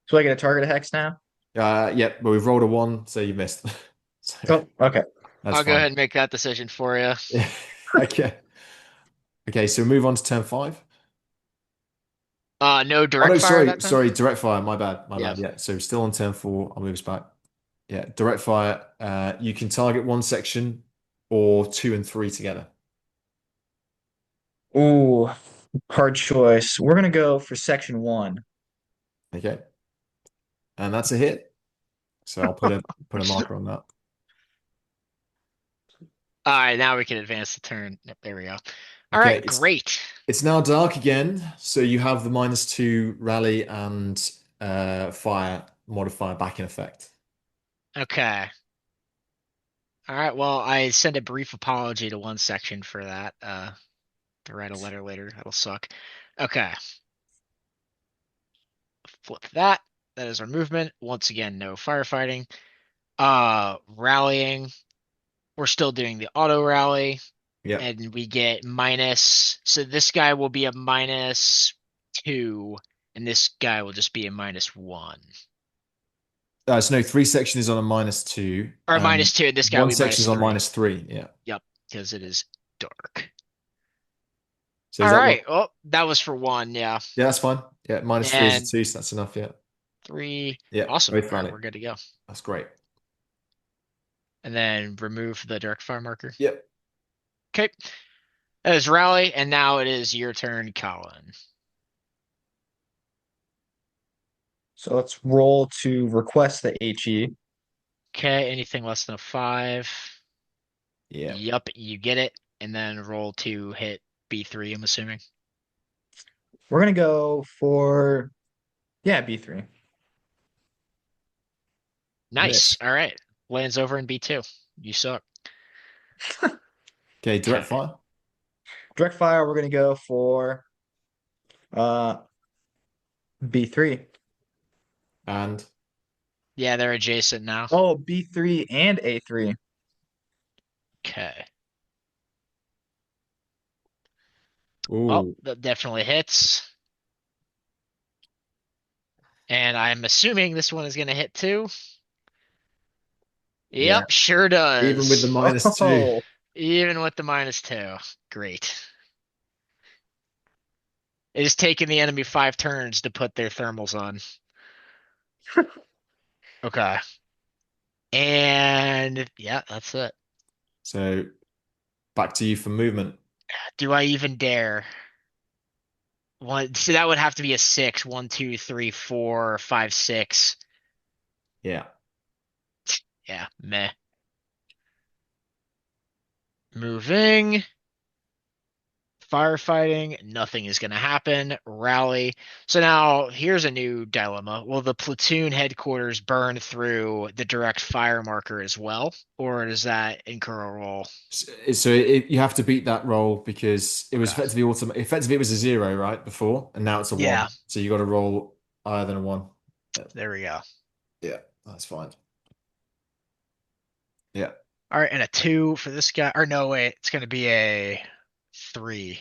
So I get a target of hex now? Yeah, but we've rolled a one, so you missed. So Oh, okay. that's I'll go fine. ahead and make that decision for you. Yeah. Okay. Okay. So move on to turn five. No Oh direct no, fire sorry, that time? sorry, direct fire. My bad, my Yeah. bad. Yeah, so still on turn four. I'll move us back. Yeah, direct fire. You can target one section or two and three together. Ooh, hard choice. We're gonna go for section one. Okay, and that's a hit. So I'll put a marker on that. All right, now we can advance the turn. Yep, there we go. All Okay, right, great. it's now dark again. So you have the -2 rally and fire modifier back in effect. Okay. All right, well, I send a brief apology to one section for that. To write a letter later. That'll suck. Okay. Flip that. That is our movement. Once again, no firefighting. Rallying. We're still doing the auto rally. Yep. And we get minus. So this guy will be a -2, and this guy will just be a -1. So no, three section is on a -2, Or and -2, and this guy will one be section is on -3. -3. Yeah. Yep, because it is dark. So is All that what? right. Well, that was for one. Yeah. Yeah, that's fine. Yeah, -3 is a And two, so that's enough. Yeah. 3. Yeah, Awesome. both All right, valid. we're good to go. That's great. And then remove the direct fire marker. Yep. Okay. That is rally, and now it is your turn, Colin. So let's roll to request the HE. Okay, anything less than a 5. Yeah. Yup, you get it. And then roll to hit B3, I'm assuming. We're gonna go for yeah, B3. Nice. Miss. All right. Lands over in B2. You suck. Okay, Okay. direct fire. Direct fire, we're gonna go for uh B3. And Yeah, they're adjacent now. Oh, B3 and A3. Okay. Well, ooh, that definitely hits. And I'm assuming this one is going to hit too. yeah. Yep, sure Even with the does. -2. Oh, Even with the -2. Great. It has taken the enemy 5 turns to put their thermals on. Okay. And yeah, that's it. So back to you for movement. Do I even dare? One, so that would have to be a 6. 1, 2, 3, 4, 5, 6. Yeah. Yeah, meh. Moving. Firefighting, nothing is going to happen. Rally. So now here's a new dilemma. Will the platoon headquarters burn through the direct fire marker as well? Or does that incur a roll? So you have to beat that roll because it was Okay. effectively effectively it was a 0, right, before, and now it's a Yeah, 1. So you got to roll higher than a 1. Yeah, there we go. yeah, that's fine. Yeah. All right, and a 2 for this guy. Or no, wait, it's going to be a 3,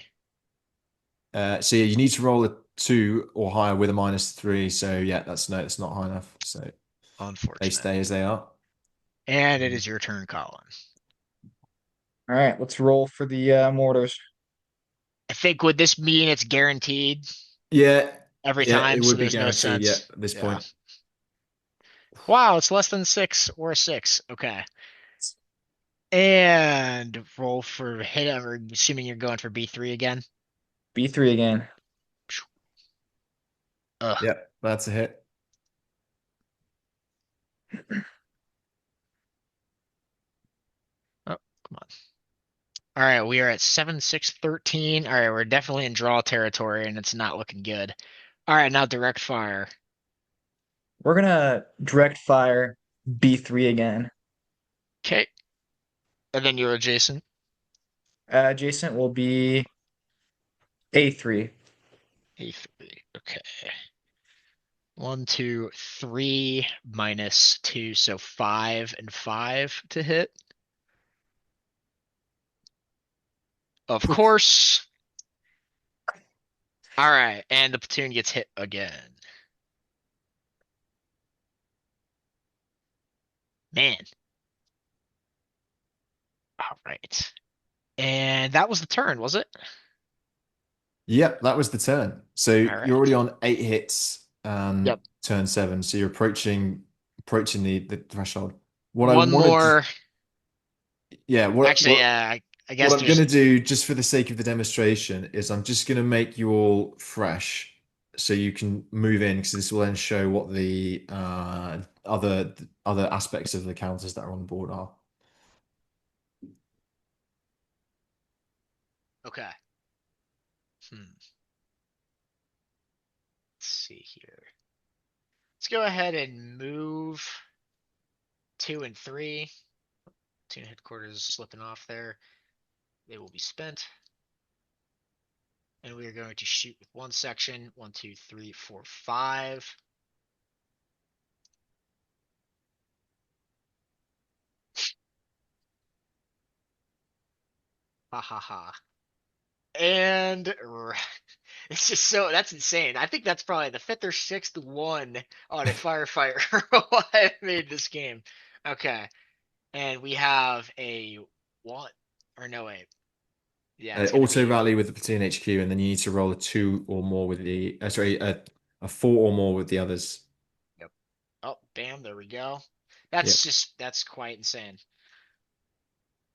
So yeah, you need to roll a 2 or higher with a -3. So yeah, that's no, it's not high enough. So they unfortunate. stay as they are. And it is your turn, Colin. all right. Let's roll for the mortars. I think would this mean it's guaranteed Yeah, every yeah, it time, so would be there's no guaranteed. Yeah, sense? at this Yeah. point. Wow, it's less than 6 or a 6. Okay. And roll for hit. I'm assuming you're going for B3 again. B3 again. Ugh. Yeah, that's a hit. Oh, come on. All right, we are at 7, 6, 13. All right, we're definitely in draw territory, and it's not looking good. All right, now direct fire. We're gonna direct fire B3 again. Okay. And then you're adjacent. Adjacent will be A3. A3. Okay. 1, 2, 3 -2, so 5 and 5 to hit. Of course. All right, and the platoon gets hit again. Man. All right. And that was the turn, was it? Yep, that was the turn. So All you're already right. on 8 hits Yep. turn 7. So you're approaching the threshold. What I One wanted to, more. yeah, Actually, yeah, I what guess I'm going there's. to do, just for the sake of the demonstration, is I'm just going to make you all fresh so you can move in because this will then show what the other aspects of the counters that are on the board are. Okay. Hmm. Let's see here. Let's go ahead and move 2 and 3. Platoon headquarters slipping off there. They will be spent. And we are going to shoot with one section. 1, 2, 3, 4, 5. Ha ha ha. And it's just so that's insane. I think that's probably the fifth or sixth one on a firefighter while I've made this game. Okay. And we have a one or no wait. Yeah, it's gonna Auto be rally with the platoon HQ, and then you need to roll a 2 or more with the sorry a 4 or more with the others. yep. Oh, bam, there we go. Yeah. That's quite insane.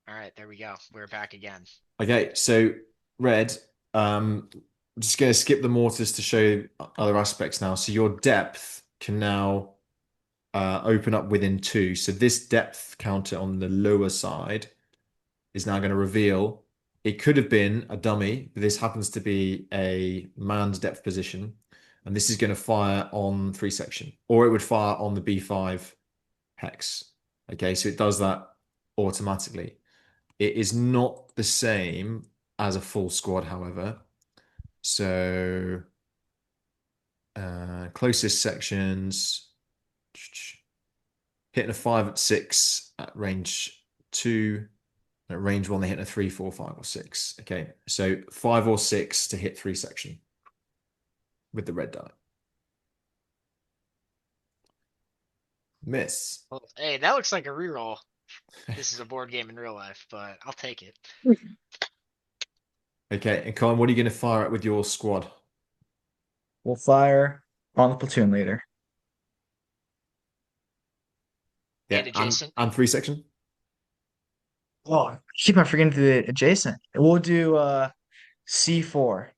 All right, there we go. We're back again. Okay, so red, I'm just going to skip the mortars to show other aspects now. So your depth can now open up within 2. So this depth counter on the lower side is now going to reveal it could have been a dummy, but this happens to be a manned depth position. And this is going to fire on 3 section, or it would fire on the B5 hex. Okay, so it does that automatically. It is not the same as a full squad, however. So closest sections, hitting a 5 at 6 at range 2. At range 1, they hit a 3, 4, 5, or 6. Okay, so 5 or 6 to hit 3 section with the red die. Miss. Well, hey, that looks like a reroll. This is a board game in real life, but I'll take it. Okay, and Colin, what are you going to fire at with your squad? We'll fire on the platoon leader. And Yeah, adjacent. and 3 section. Oh, I keep on forgetting the adjacent. We'll do C4.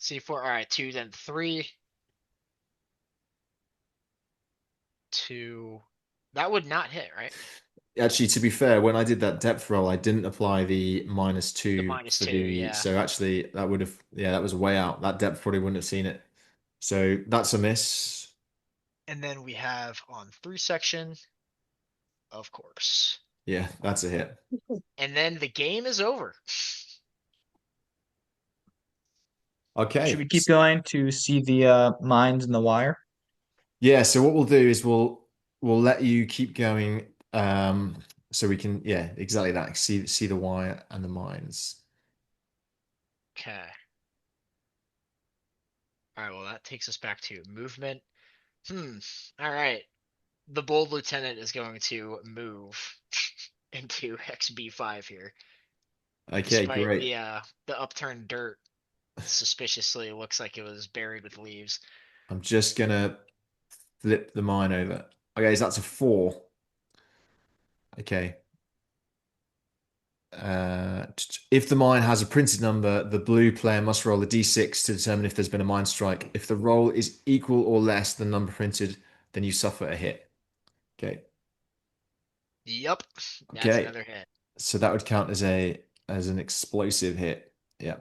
C4. All right, 2, then 3. 2. That would not hit, right? Actually, to be fair, when I did that depth roll, I didn't apply the The -2 for -2, the. yeah. So actually, that would have. Yeah, that was way out. That depth probably wouldn't have seen it. So that's a miss. And then we have on 3 section, of course. Yeah, that's a hit. And then the game is over. Should Okay. we keep going to see the mines and the wire? Yeah, so what we'll do is we'll let you keep going, so we can, yeah, exactly that. See the wire and the mines. Okay. All right, well, that takes us back to movement. All right. The bold lieutenant is going to move into XB5 here, Okay, despite great. the upturned dirt. Suspiciously looks like it was buried with leaves. I'm just gonna flip the mine over. Okay, so that's a 4. Okay. If the mine has a printed number, the blue player must roll a d6 to determine if there's been a mine strike. If the roll is equal or less than the number printed, then you suffer a hit. Okay. Yep, that's Okay. another hit. So that would count as an explosive hit. Yeah.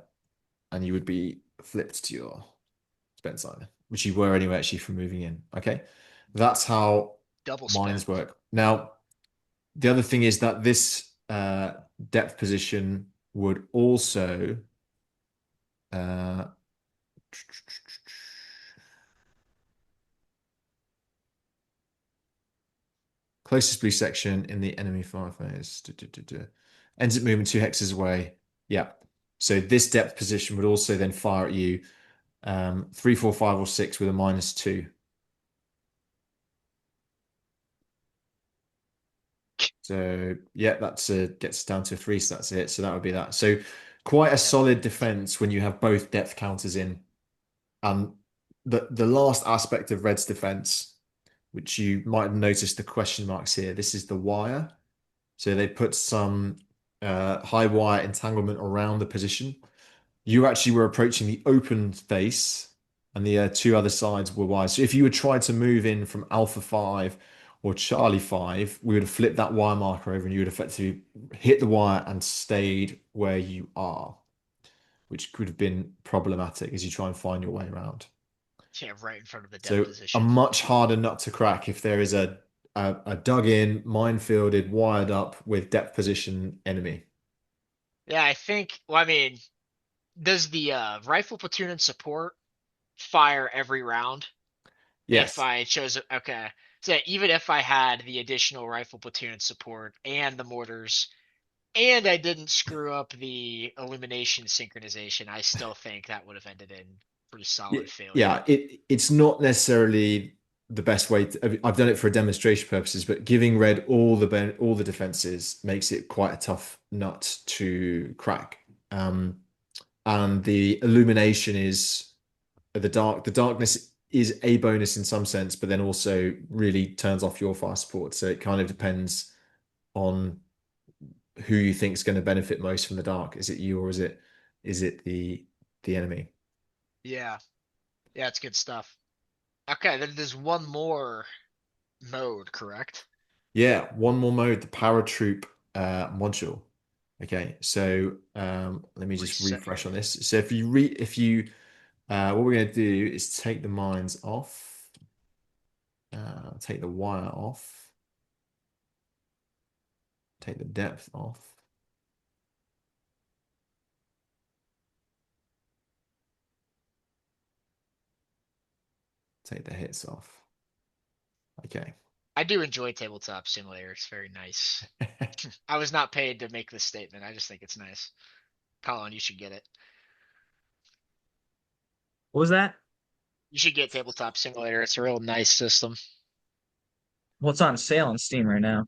And you would be flipped to your spent side, which you were anyway, actually, from moving in. Okay. That's how Double spent. mines work. Now, the other thing is that this depth position would also uh, closest blue section in the enemy fire phase. Ends up moving 2 hexes away. Yeah. So this depth position would also then fire at you 3, 4, 5, or 6 with a -2. So yeah, that's gets down to 3, so that's it. So that would be that. So quite a Yep. solid defense when you have both depth counters in. And the last aspect of Red's defense, which you might have noticed the question marks here, this is the wire. So they put some high wire entanglement around the position. You actually were approaching the open face, and the 2 other sides were wide. So if you had tried to move in from Alpha 5 or Charlie 5, we would have flipped that wire marker over and you would effectively hit the wire and stayed where you are, which could have been problematic as you try and find your way around. Yeah, right in front of the depth So a position. much harder nut to crack if there is a dug in, minefielded, wired up with depth position enemy. Yeah, I think. Well, I mean, does the rifle platoon and support fire every round? If Yes. I chose, okay. So even if I had the additional rifle platoon and support and the mortars, and I didn't screw up the illumination synchronization, I still think that would have ended in pretty solid failure. Yeah, it's not necessarily the best way to, I've done it for demonstration purposes, but giving red all the defenses makes it quite a tough nut to crack. And the illumination is the darkness is a bonus in some sense, but then also really turns off your fire support. So it kind of depends on who you think is going to benefit most from the dark. Is it you or is it the enemy? Yeah, yeah, it's good stuff. Okay, then there's one more mode, correct? Yeah, one more mode, the Paratroop module. Okay, so let me just Reset refresh here. on this. So if you what we're going to do is take the mines off, take the wire off, take the depth off. take the hits off. Okay. I do enjoy Tabletop Simulator. It's very nice. I was not paid to make this statement. I just think it's nice. Colin, you should get it. What was that? You should get Tabletop Simulator. It's a real nice system. What's on sale on Steam right now?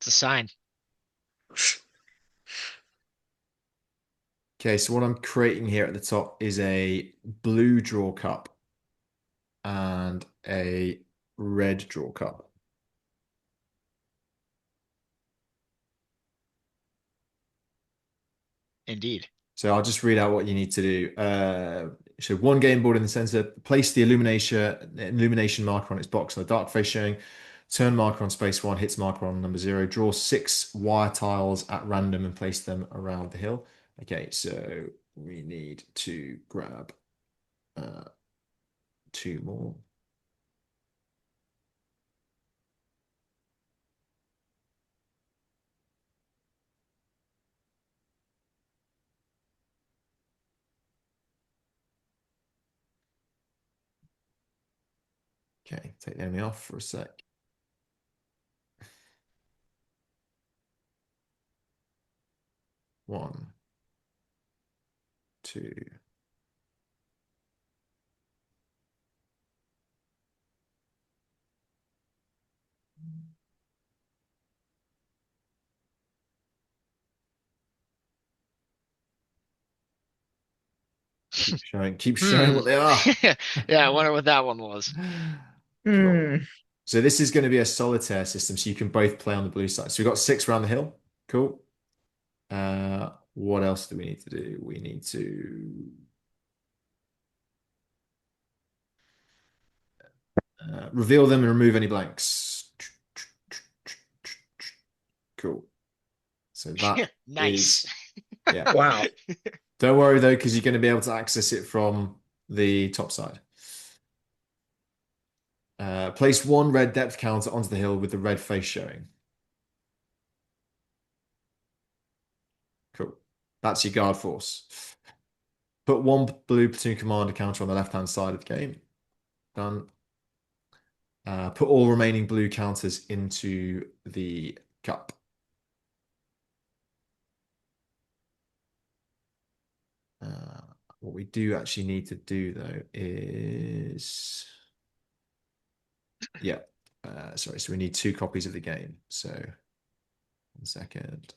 It's a sign. Okay, so what I'm creating here at the top is a blue draw cup and a red draw cup. Indeed. So I'll just read out what you need to do. So one game board in the center, place the illumination marker on its box on the dark face showing, turn marker on space 1, hits marker on number 0, draw 6 wire tiles at random and place them around the hill. Okay, so we need to grab 2 more. Okay, take the enemy off for a sec. One, two. Keep showing what they are. Yeah, I wonder what that one was. Cool. So this is going to be a solitaire system, so you can both play on the blue side. So we've got 6 around the hill. Cool. What else do we need to do? We need to reveal them and remove any blanks. Cool. So that Nice. is, yeah. Wow. Don't worry though, because you're going to be able to access it from the top side. Place 1 red depth counter onto the hill with the red face showing. Cool. That's your guard force. Put 1 blue platoon commander counter on the left-hand side of the game. Done. Put all remaining blue counters into the cup. What we do actually need to do though is, yeah, sorry. So we need 2 copies of the game. So 1 second.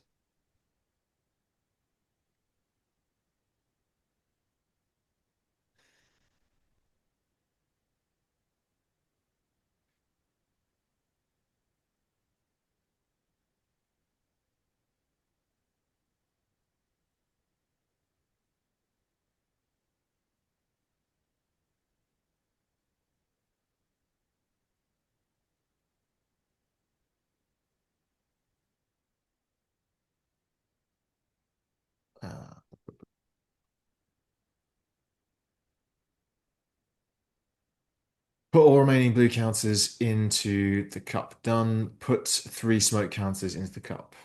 Put all remaining blue counters into the cup. Done. Put 3 smoke counters into the cup.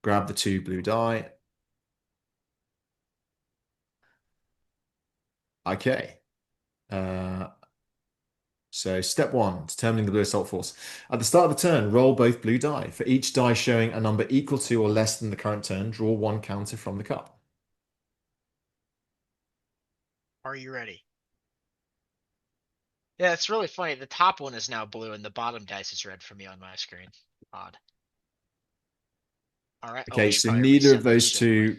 Grab the 2 blue die. Okay. So step 1, determining the blue assault force. At the start of the turn, roll both blue die. For each die showing a number equal to or less than the current turn, draw 1 counter from the cup. Are you ready? Yeah, it's really funny. The top one is now blue and the bottom dice is red for me on my screen. Odd. All right. Okay, so neither of those 2,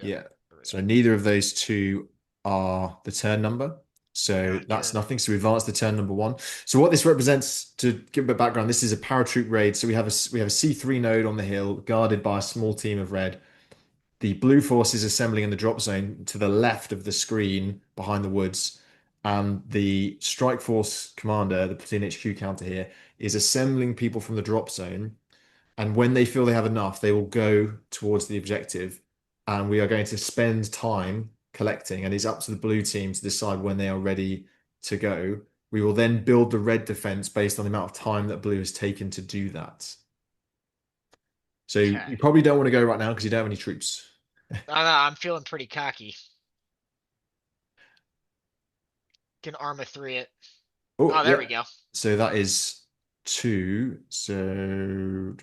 yeah. So neither of those 2 are the turn number. So that's nothing. So we advance the turn number 1. So what this represents, to give a bit of background, this is a paratroop raid. So we have a C3 node on the hill guarded by a small team of red. The blue force is assembling in the drop zone to the left of the screen behind the woods. And the strike force commander, the platoon HQ counter here, is assembling people from the drop zone. And when they feel they have enough, they will go towards the objective. And we are going to spend time collecting. And it's up to the blue team to decide when they are ready to go. We will then build the red defense based on the amount of time that blue has taken to do that. So Okay. you probably don't want to go right now because you don't have any troops. I don't know, I'm feeling pretty cocky. Can Arma 3 it. Oh, Oh, there yeah. we go. So that is two. So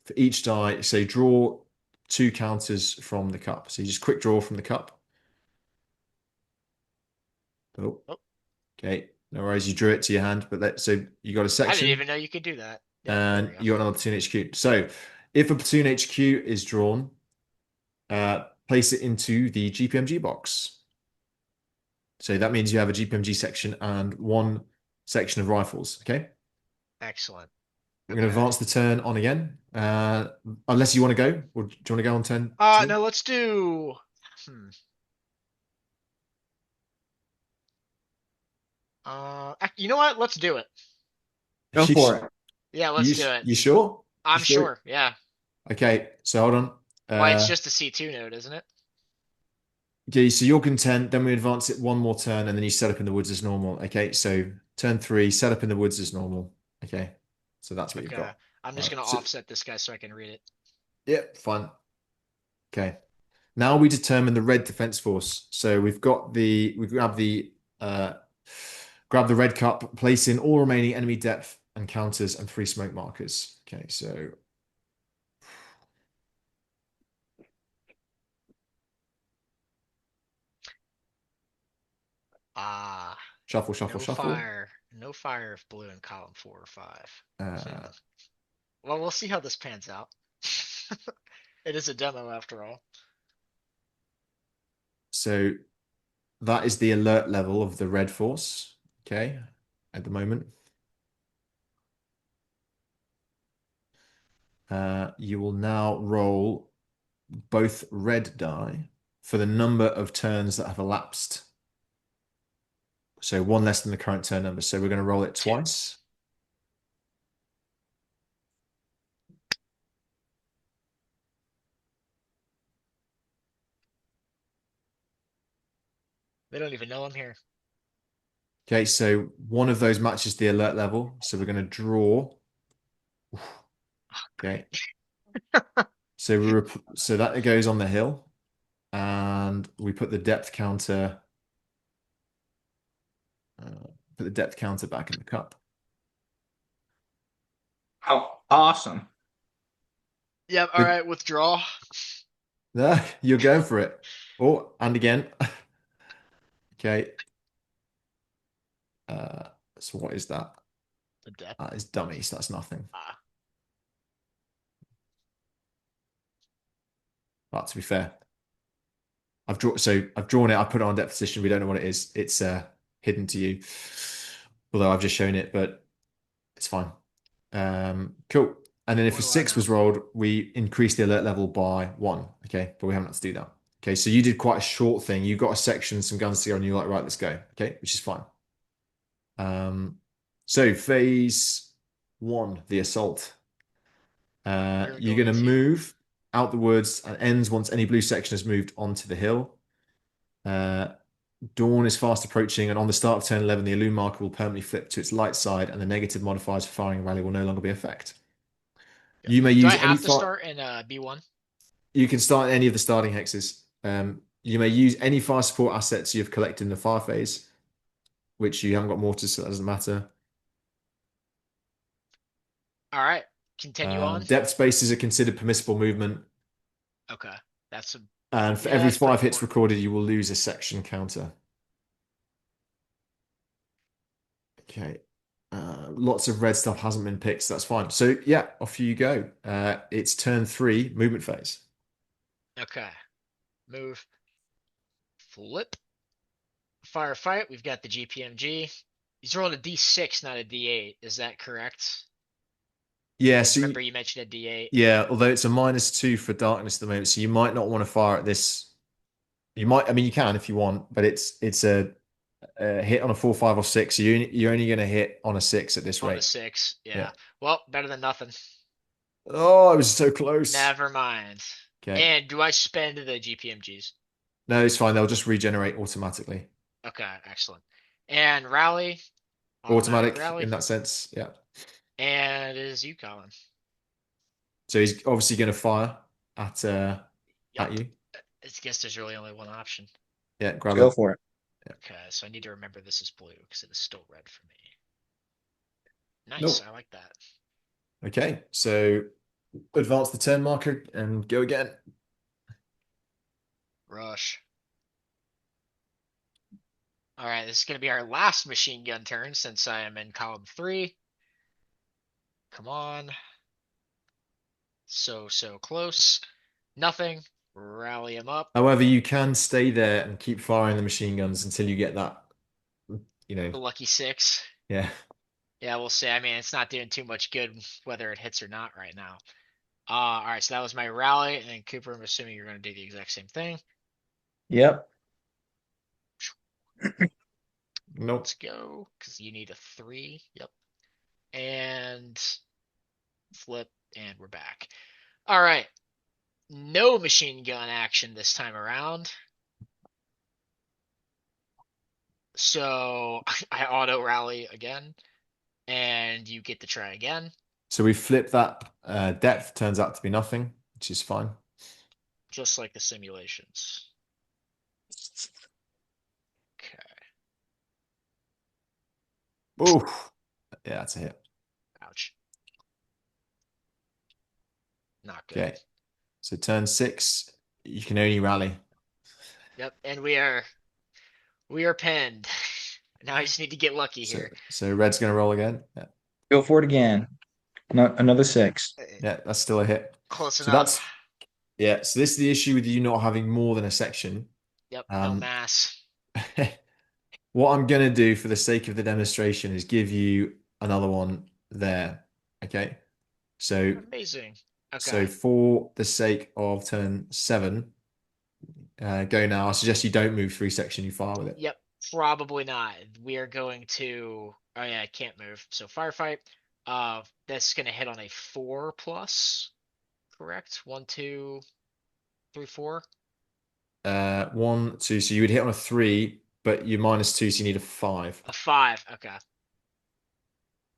for each die, so draw two counters from the cup. So you just quick draw from the cup. Oh, Oh, okay. No worries. You drew it to your hand, but so you got a I didn't section even know you could do that. Yep, there we and go. you got another platoon HQ. So if a platoon HQ is drawn, place it into the GPMG box. So that means you have a GPMG section and one section of rifles. Okay. Excellent. We're going to Okay. advance the turn on again. Unless you want to go, or do you want to go on turn two? No, let's do. Hmm. You know what? Let's do it. Go You, for it. Yeah, let's you, do it. you sure? You I'm sure? sure. Yeah. Okay, so hold on. Why, it's just a C2 node, isn't it? Okay, so you're content. Then we advance it one more turn, and then you set up in the woods as normal. Okay, so turn three, set up in the woods as normal. Okay, so that's what you've Okay. got. I'm All just right. gonna So offset this guy so I can read it. yeah, fine. Okay. Now we determine the red defense force. So we uh grab the red cup, place in all remaining enemy depth and counters and free smoke markers. Okay, so Ah, shuffle, shuffle, shuffle. no fire if blue in column 4 or 5. Hmm. Uh Well, we'll see how this pans out. It is a demo after all. so that is the alert level of the red force. Okay, at the moment. You will now roll both red die for the number of turns that have elapsed. So one less than the current turn number. So we're going to roll it 2. twice. They don't even know I'm here. Okay, so one of those matches the alert level. So we're going to draw. Okay, so that goes on the hill, and we put the depth counter. Put the depth counter back in the cup. Oh, awesome. Yep. All Good. right. Withdraw. No, you're going for it. Oh, and again. Okay. Uh, so what is that? The depth. That is dummies. That's nothing. Ah. But to be fair, I've drawn it. I put it on depth position. We don't know what it is. It's hidden to you. Although I've just shown it, but it's fine. Cool. And then if What a do I six know? was rolled, we increase the alert level by one. Okay, but we haven't had to do that. Okay, so you did quite a short thing. You got a section, some guns together, and you're like, right, let's go. Okay, which is fine. So phase one, the assault. We're You're going going to to. move out the woods and ends once any blue section has moved onto the hill. Dawn is fast approaching, and on the start of turn 11, the illume marker will permanently flip to its light side, and the negative modifiers for firing a rally will no longer be effect. You may Do I use any have to fire. start in B1? You can start any of the starting hexes. You may use any fire support assets you've collected in the fire phase, which you haven't got mortars, so that doesn't matter. All right. Continue on. Depth spaces are considered permissible movement, Okay. That's a. and for Yeah, every that's pretty five hits important. recorded, you will lose a section counter. Okay. Lots of red stuff hasn't been picked, so that's fine. So yeah, off you go. It's turn three, movement phase. Okay. Move. Flip. Firefight. We've got the GPMG. He's rolling a D6, not a D8. Is that correct? Yeah, I so remember you mentioned a D8. yeah, although it's a -2 for darkness at the moment, so you might not want to fire at this. You might, I mean, you can if you want, but it's a hit on a 4, 5, or 6. So you're only going to hit on a 6 at this On a rate. 6. Yeah. Yeah. Well, better than nothing. Oh, I was so close. Never mind. Okay. And do I spend the GPMGs? No, it's fine. They'll just regenerate automatically. Okay, excellent. And rally. Automatic Automatic rally. in that sense. Yeah. And it is you, Colin. So he's obviously going to fire at Yep. you. I guess there's really only one option. Yeah, Let's grab go it. for it. Yeah. Okay, so I need to remember this is blue because it is still red for me. Nice, Nope. I like that. Okay, so advance the turn marker and go again. Rush. All right, this is going to be our last machine gun turn since I am in column 3. Come on. So close. Nothing. Rally him up. However, you can stay there and keep firing the machine guns until you get that, you know, The lucky 6. yeah. Yeah, we'll see. I mean, it's not doing too much good whether it hits or not right now. All right, so that was my rally, and then Cooper, I'm assuming you're going to do the exact same thing. Yep. Let's Nope. go, because you need a 3. Yep. And flip, and we're back. All right, no machine gun action this time around. So I auto rally again, and you get to try again, So we flip that depth, turns out to be nothing, which is fine. just like the simulations. Okay. Oh, yeah, that's a hit. Ouch. Not good. Okay, so turn 6, you can only rally. Yep, and we are pinned. Now I just need to get lucky So here. so red's going to roll again. Yeah, Go for it again. No, another 6. yeah, that's still a hit. Close So enough. that's yeah. So this is the issue with you not having more than a section. Yep, no Um, mass. what I'm going to do for the sake of the demonstration is give you another one there. Okay. So Amazing. so Okay. for the sake of turn 7, go now. I suggest you don't move 3 section. You fire with it. Yep, probably not. We are going to. Oh yeah, I can't move. So firefight. That's gonna hit on a 4 plus. Correct. 1, 2, 3, 4. 1, 2. So you would hit on a 3, but you're -2, so you need a 5. A 5. Okay.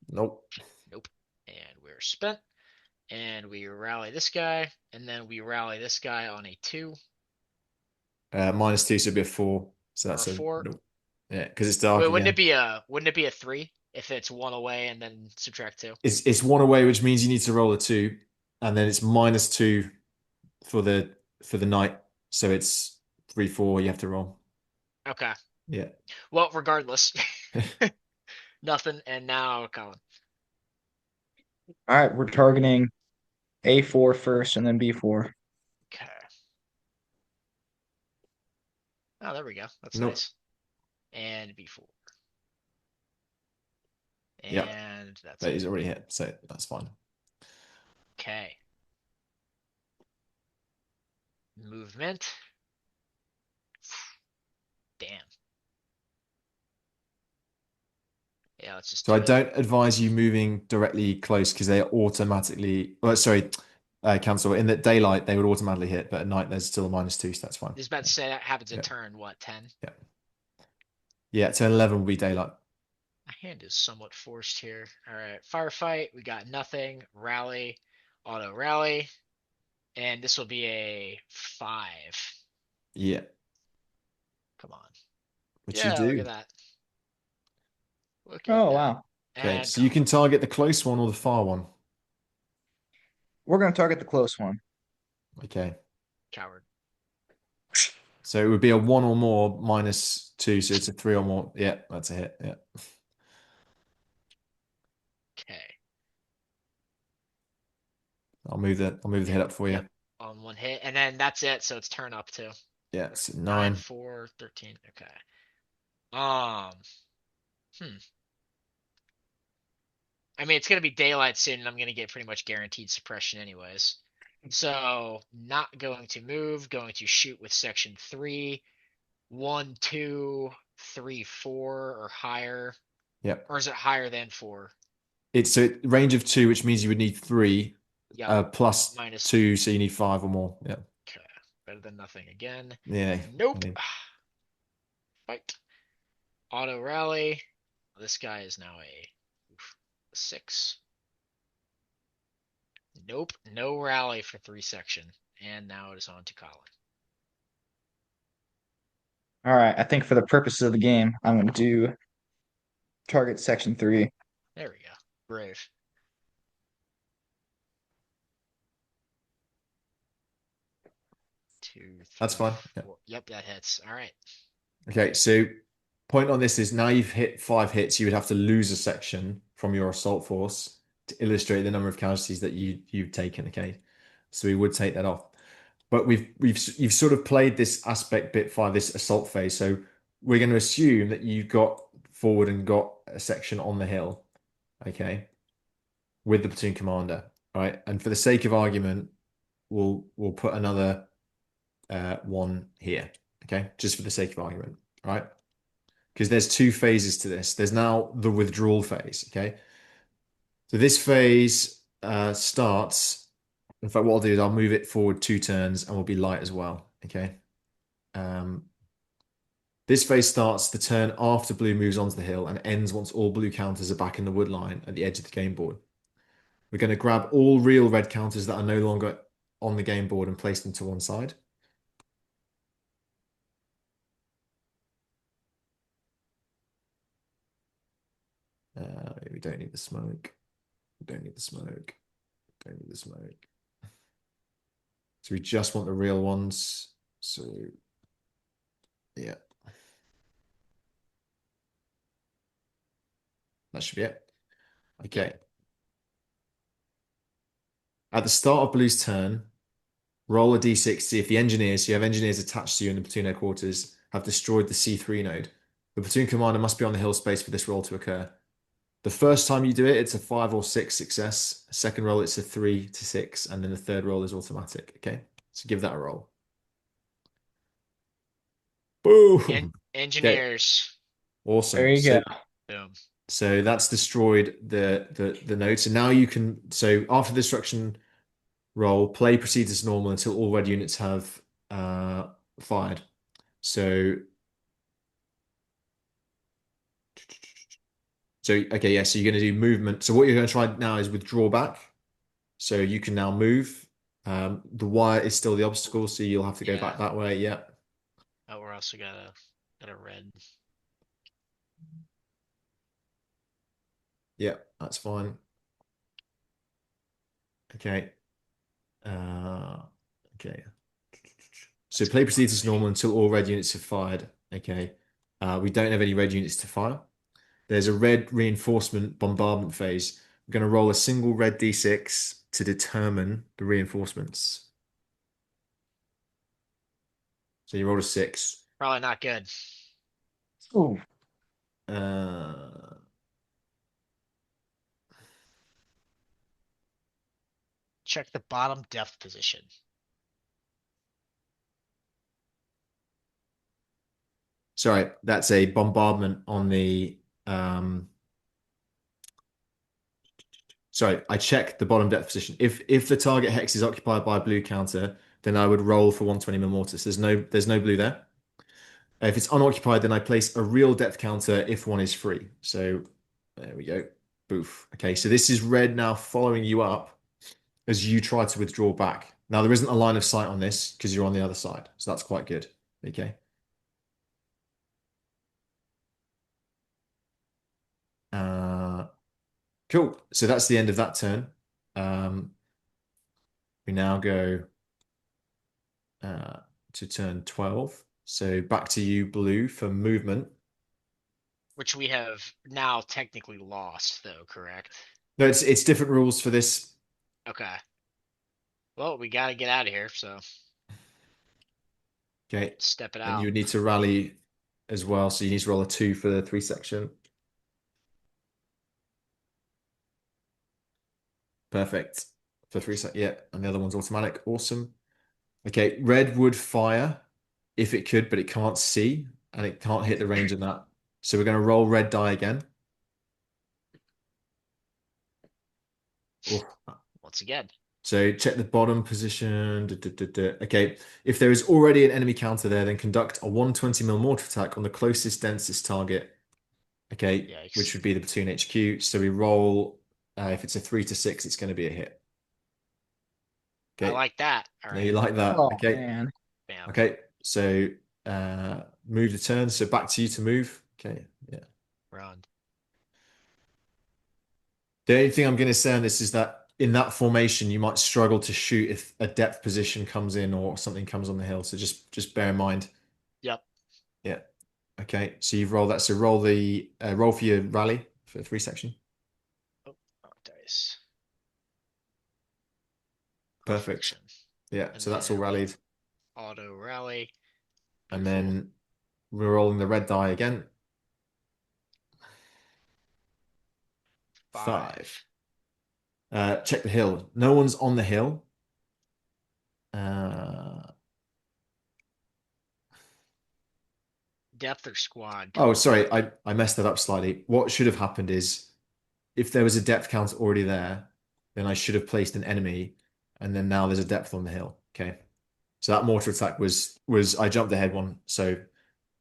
Nope. Nope. And we're spent. And we rally this guy, and then we rally this guy on a 2 -2, so it'd be a 4. So or a that's a 4. nope. Yeah, because it's dark Wait, wouldn't it again. be a 3 if it's 1 away and then subtract 2? It's 1 away, which means you need to roll a 2, and then it's -2 for the night. So it's 3, 4. You have to roll. Okay. Yeah. Well, regardless, nothing. And now Colin. All right, we're targeting A4 first and then B4. Okay. Oh, there we go. That's Nope. nice. And B4. Yep. And that's But it. he's already hit, so that's fine. Okay. Movement. Damn. Yeah, let's just So do I it. don't advise you moving directly close because they automatically, well, sorry, cancel. In the daylight, they would automatically hit, but at night, there's still a -2, so that's fine. Just about to say that happens a Yeah. turn, what, 10? Yeah. Yeah. Turn 11 will be daylight. My hand is somewhat forced here. All right. Firefight. We got nothing. Rally. Auto rally. And this will be a 5. Yeah. Come on. Which you Yeah, look at do. that. Look at Oh, that. wow. Okay. And So you Colin. can target the close one or the far one. We're going to target the close one. Okay. Coward. So it would be a 1 or more -2. So it's a 3 or more. Yeah. That's a hit. Yeah. Okay. I'll move the hit up for you. Yep. On one hit. And then that's it. So it's turn up too. Yeah. So 9, 9. 4, 13. Okay. Um, hmm. I mean, it's gonna be daylight soon, and I'm gonna get pretty much guaranteed suppression anyways. So not going to move, going to shoot with section 3, 1, 2, 3, 4, or higher. Yep. Or is it higher than 4? It's a range of 2, which means you would need 3 Yep. plus Minus 2, so you need 5 or more. Yeah. Okay. Better than nothing again. Yeah. I Nope. mean, Fight. Auto rally. This guy is now a 6. Nope, no rally for 3 section. And now it is on to Colin. All right, I think for the purposes of the game, I'm going to do target section 3. There we go. Brave. 2, 3, That's fine. Yeah. 4. Yep, that hits. All right. Okay, so point on this is now you've hit 5 hits, you would have to lose a section from your assault force to illustrate the number of casualties that you've taken. Okay, so we would take that off, but you've sort of played this aspect bit 5, this assault phase. So we're going to assume that you've got forward and got a section on the hill, okay, with the platoon commander, right? And for the sake of argument, we'll put another one here, okay, just for the sake of argument, right? Because there's 2 phases to this. There's now the withdrawal phase, okay? So this phase starts. In fact, what I'll do is I'll move it forward 2 turns and we'll be light as well, okay? This phase starts the turn after blue moves onto the hill and ends once all blue counters are back in the wood line at the edge of the game board. We're going to grab all real red counters that are no longer on the game board and place them to one side. We don't need the smoke. Don't need the smoke. Don't need the smoke. So we just want the real ones. So yeah. That should be it. Okay. At the start of blue's turn, roll a d6 see if the engineers, so you have engineers attached to you in the platoon headquarters, have destroyed the C3 node. The platoon commander must be on the hill space for this roll to occur. The first time you do it, it's a 5 or 6 success. Second roll, it's a 3 to 6, and then the third roll is automatic. Okay, so give that a roll. Boom. Engineers. Okay. Awesome. There you go. Boom. So that's destroyed the node. So now you can. So after the destruction roll, play proceeds as normal until all red units have fired. So. So, okay, yeah, so you're going to do movement. So what you're going to try now is withdraw back. So you can now move. The wire is still the obstacle, so you'll have to go back that way. Yeah. Oh, we're also got a red. Yeah, that's fine. Okay. Okay. So play proceeds as normal until all red units have fired. Okay. We don't have any red units to fire. There's a red reinforcement bombardment phase. We're going to roll a single red d6 to determine the reinforcements. So you rolled a 6. Probably not good. Ooh. Check the bottom depth position. Sorry, that's a bombardment on the sorry, I checked the bottom depth position. If the target hex is occupied by a blue counter, then I would roll for 120 mil mortis. There's no blue there. If it's unoccupied, then I place a real depth counter if one is free. So there we go. Boof. Okay, so this is red now following you up as you try to withdraw back. Now there isn't a line of sight on this because you're on the other side. So that's quite good. Okay. Cool. So that's the end of that turn. We now go to turn 12. So back to you, blue, for movement. Which we have now technically lost, though, correct? No, it's different rules for this. Okay. Well, we gotta get out of here, so. Okay. Step it And out. you would need to rally as well. So you need to roll a 2 for the 3 section. Perfect. For 3 sec. Yeah. And the other one's automatic. Awesome. Okay. Red would fire if it could, but it can't see and it can't hit the range of that. So we're going to roll red die again. Oh. Once again. So check the bottom position. Okay, if there is already an enemy counter there, then conduct a 120 mil mortar attack on the closest, densest target. Okay, Yikes. which would be the platoon HQ. So we roll. If it's a 3 to 6, it's going to be a hit. I Okay. like that. All Yeah, you right. like that. Oh Okay. man. Bam. Okay. So move the turn. So back to you to move. Okay. Yeah. Run. The only thing I'm going to say on this is that in that formation, you might struggle to shoot if a depth position comes in or something comes on the hill. So just bear in mind. Yep. Yeah. Okay. So you've rolled that. So roll for your rally for 3 section. Oh, dice. Perfect. Perfection. Yeah. And So that's all then rallied. auto rally. And Beautiful. then we're rolling the red die again. 5. Check the hill. No one's on the hill. Uh, Depth or squad oh, count. sorry, I messed that up slightly. What should have happened is if there was a depth count already there, then I should have placed an enemy, and then now there's a depth on the hill. Okay. So that mortar attack was I jumped ahead one.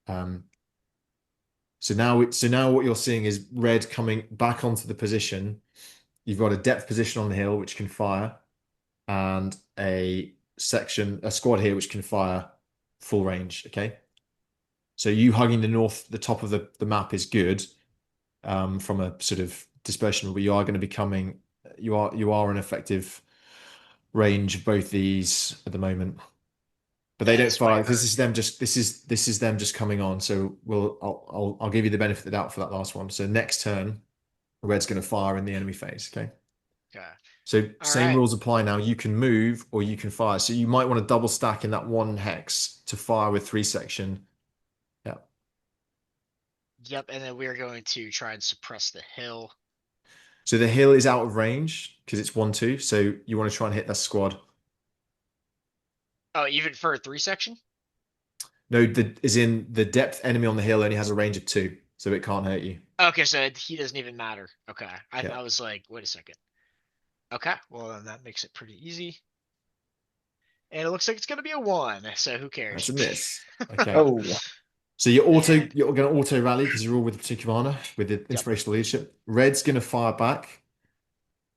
Um so now what you're seeing is red coming back onto the position. You've got a depth position on the hill which can fire, and a squad here which can fire full range. Okay. So you hugging the top of the map is good from a sort of dispersion, but you are going to be coming. You are an effective range of both these at the moment, but they don't This might fire. This hurt. is them just this is them just coming on. So I'll give you the benefit of the doubt for that last one. So next turn, red's going to fire in the enemy phase. Okay. Okay. So All same right. rules apply now. You can move or you can fire. So you might want to double stack in that one hex to fire with 3 section. Yeah. Yep. And then we're going to try and suppress the hill. So the hill is out of range because it's 1-2. So you want to try and hit that squad. Oh, even for a 3 section? No, is in the depth enemy on the hill only has a range of 2, so it can't hurt you. Okay, so he doesn't even matter. Okay. Yeah, I was like, wait a second. Okay. Well, then that makes it pretty easy. And it looks like it's going to be a 1, so who that's cares? a miss. Okay. Oh. So And you're going to auto rally because you're all with the particular honor with the yep. inspirational leadership. Red's going to fire back,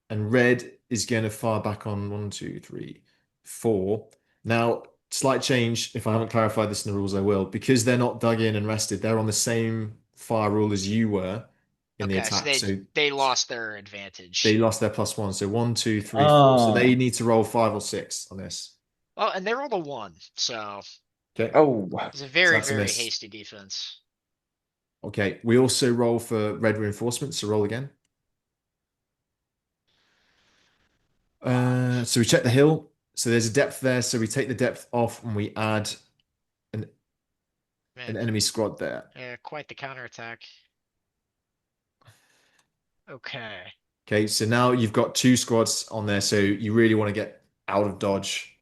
and red is going to fire back on 1, 2, 3, 4. Now, slight change. If I haven't clarified this in the rules, I will. Because they're not dug in and rested, they're on the same fire rule as you were in the Okay, so attack. So they lost their they advantage. lost their +1. So 1, 2, 3, 4. So Oh. they need to roll 5 or 6 on this. Well, and they rolled a 1, so Okay. Oh. it's a So very, that's a very miss. hasty defense. Okay. We also roll for red reinforcements. So roll again. So we check the hill. So there's a depth there. So we take the depth off and we add an, Man, an enemy squad there. quite the counterattack. Okay. Okay. So now you've got 2 squads on there. So you really want to get out of dodge.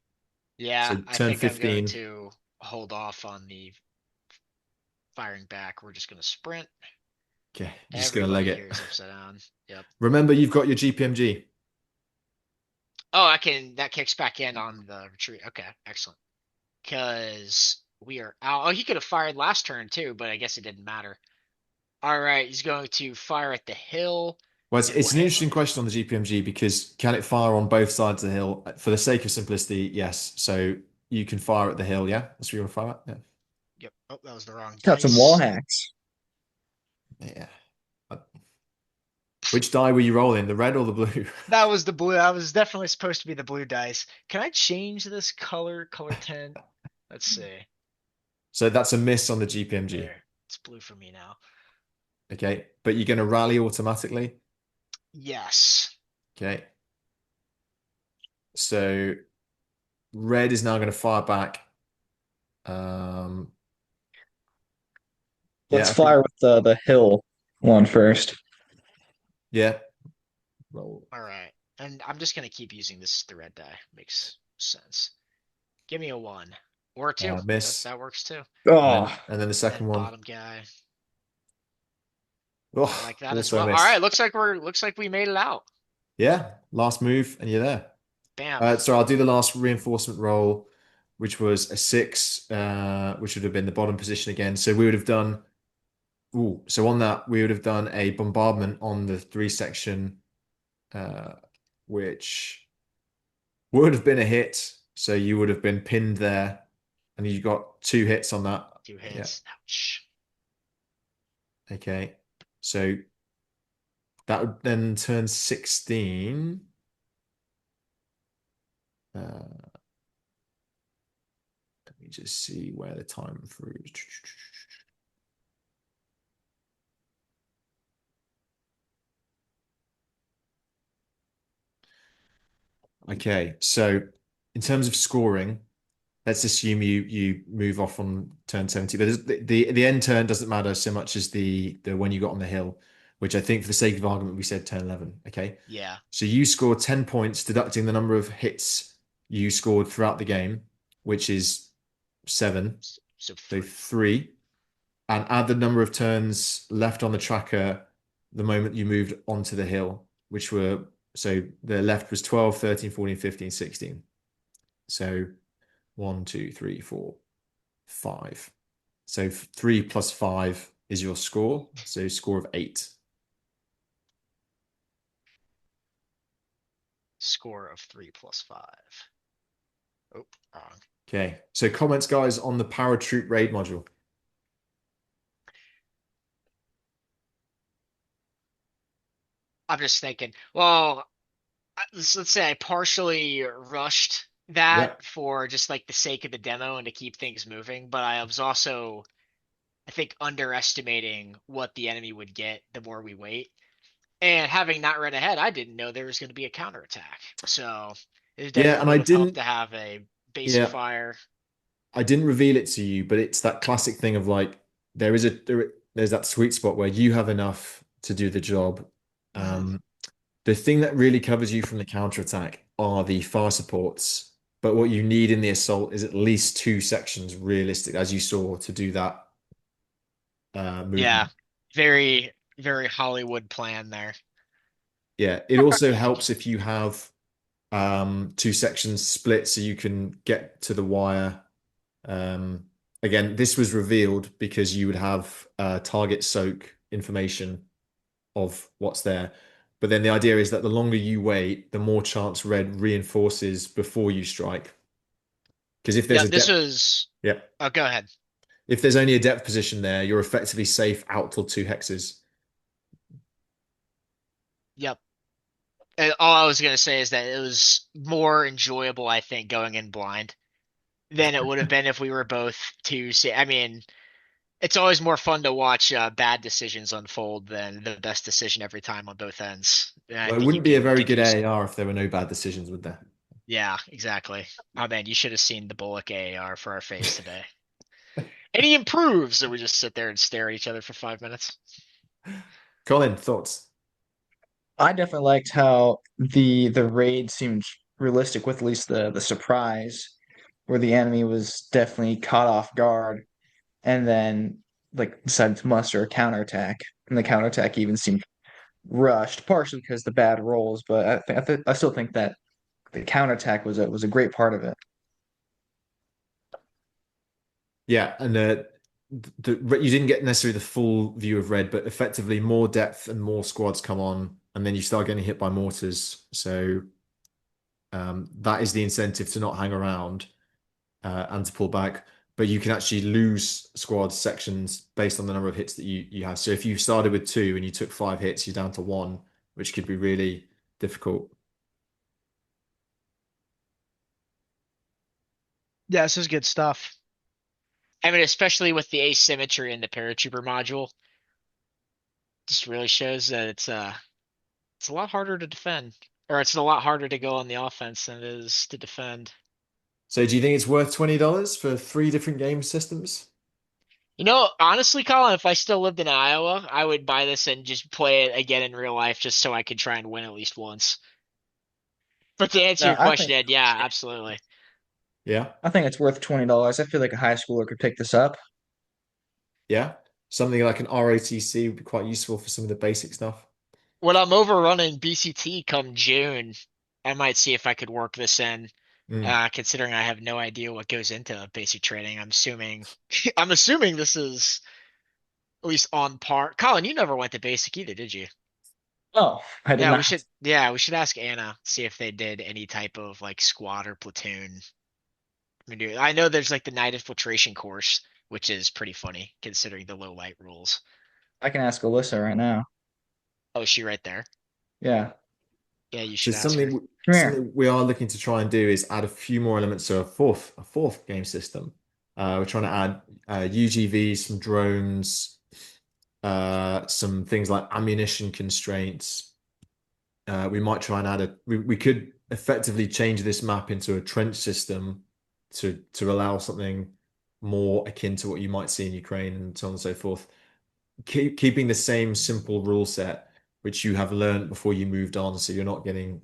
Yeah, So I turn think I'm going 15. to hold off on the firing back. We're just going to sprint. Okay. You're just going to leg Everybody it. here is upside down. Yep. Remember, you've got your GPMG. Oh, that kicks back in on the retreat. Okay, excellent. Because we are out. Oh, he could have fired last turn too, but I guess it didn't matter. All right, he's going to fire at the hill, Well, it's, and we'll it's an hit. interesting question on the GPMG because can it fire on both sides of the hill? For the sake of simplicity, yes. So you can fire at the hill, yeah? That's what you want to fire at? Yeah. Yep. Oh, that was the wrong Got some wall dice. hacks. Yeah. Which die were you rolling, the red or the blue? That was the blue. That was definitely supposed to be the blue dice. Can I change this color tint? Let's see. So that's a miss on the GPMG. There, it's blue for me now. Okay. But you're going to rally automatically. Yes. Okay. So red is now going to fire back. Let's Yeah, I think, fire with the hill one first. yeah. Roll. All right. And I'm just gonna keep using this the red die. Makes sense. Give me a 1 or a 2. That Miss. that works too. Oh. And then the And then second one. bottom guy. I Oh, like that as also a well. All miss. right. Looks like we made it out. Yeah. Last move, and you're there. Bam. So I'll do the last reinforcement roll, which was a 6, which would have been the bottom position again. So we would have done, so on that, we would have done a bombardment on the 3 section, which would have been a hit. So you would have been pinned there, and you got 2 hits on that. Two Yeah. hits. Ouch. Okay. So that would then turn 16. Uh, let me just see where the time through. Okay, so in terms of scoring, let's assume you move off on turn 70. The end turn doesn't matter so much as the when you got on the hill, which I think for the sake of argument we said turn 11. Okay. Yeah. So you scored 10 points, deducting the number of hits you scored throughout the game, which is 7. So So three. 3. And add the number of turns left on the tracker the moment you moved onto the hill, which were so the left was 12, 13, 14, 15, 16. So 1, 2, 3, 4, 5. So 3 plus 5 is your score. So score of 8. Score of 3 plus 5. Oh, wrong. Okay. So comments, guys, on the Paratroop Raid module. I'm just thinking, well, let's say I partially rushed that Yeah. for just like the sake of the demo and to keep things moving, but I was also, I think, underestimating what the enemy would get the more we wait. And having not read ahead, I didn't know there was going to be a counterattack. So it Yeah, definitely and I would have helped didn't to have a basic yeah, fire. I didn't reveal it to you, but it's that classic thing of like there's that sweet spot where you have enough to do the job. Mhm. Um, the thing that really covers you from the counterattack are the fire supports. But what you need in the assault is at least 2 sections realistic, as you saw, to do that Yeah, movement. very, very Hollywood plan there. Yeah, it also helps if you have 2 sections split so you can get to the wire. Um, Again, this was revealed because you would have target soak information of what's there. But then the idea is that the longer you wait, the more chance red reinforces before you strike. Because if there's Yeah, a this depth, was. yeah, Oh, go ahead. if there's only a depth position there, you're effectively safe out till 2 hexes. Yep. And all I was gonna say is that it was more enjoyable, I think, going in blind than it would have been if we were both too. I mean, it's always more fun to watch bad decisions unfold than the best decision every time on both ends. And I Well, it think you wouldn't be a can very good deduce. AAR if there were no bad decisions, would there? Yeah, exactly. Oh man, you should have seen the Bullock AAR for our face today. And he improves, and we just sit there and stare at each other for 5 minutes. Colin, thoughts? I definitely liked how the raid seemed realistic with at least the surprise, where the enemy was definitely caught off guard and then like decided to muster a counterattack. And the counterattack even seemed rushed, partially because the bad rolls, but I still think that the counterattack was a great part of it. Yeah, and you didn't get necessarily the full view of red, but effectively more depth and more squads come on, and then you start getting hit by mortars. So that is the incentive to not hang around and to pull back. But you can actually lose squad sections based on the number of hits that you have. So if you started with 2 and you took 5 hits, you're down to 1, which could be really difficult. Yeah, this is good stuff. I mean, especially with the asymmetry in the paratrooper module, just really shows that it's a lot harder to defend, or it's a lot harder to go on the offense than it is to defend. So do you think it's worth $20 for 3 different game systems? You know, honestly, Colin, if I still lived in Iowa, I would buy this and just play it again in real life just so I could try and win at least once. But to answer No, your question, Ed, yeah, absolutely. Yeah. I think it's worth $20. I feel like a high schooler could pick this up. Yeah. Something like an ROTC would be quite useful for some of the basic stuff. When I'm overrunning BCT come June, I might see if I could work this in. Mm. Considering I have no idea what goes into basic training, I'm assuming I'm assuming this is at least on par. Colin, you never went to basic either, did you? Oh, I did Yeah, we not. should. Yeah, we should ask Anna, see if they did any type of like squad or platoon. I know there's like the night infiltration course, which is pretty funny considering the low light rules. I can ask Alyssa right now. Oh, is she right there? Yeah. Yeah, you So should ask her. Come here. something we are looking to try and do is add a few more elements to a fourth game system. We're trying to add UGVs, some drones, some things like ammunition constraints. We might try and add we could effectively change this map into a trench system to allow something more akin to what you might see in Ukraine and so on and so forth. Keeping the same simple rule set which you have learned before you moved on, so you're not drinking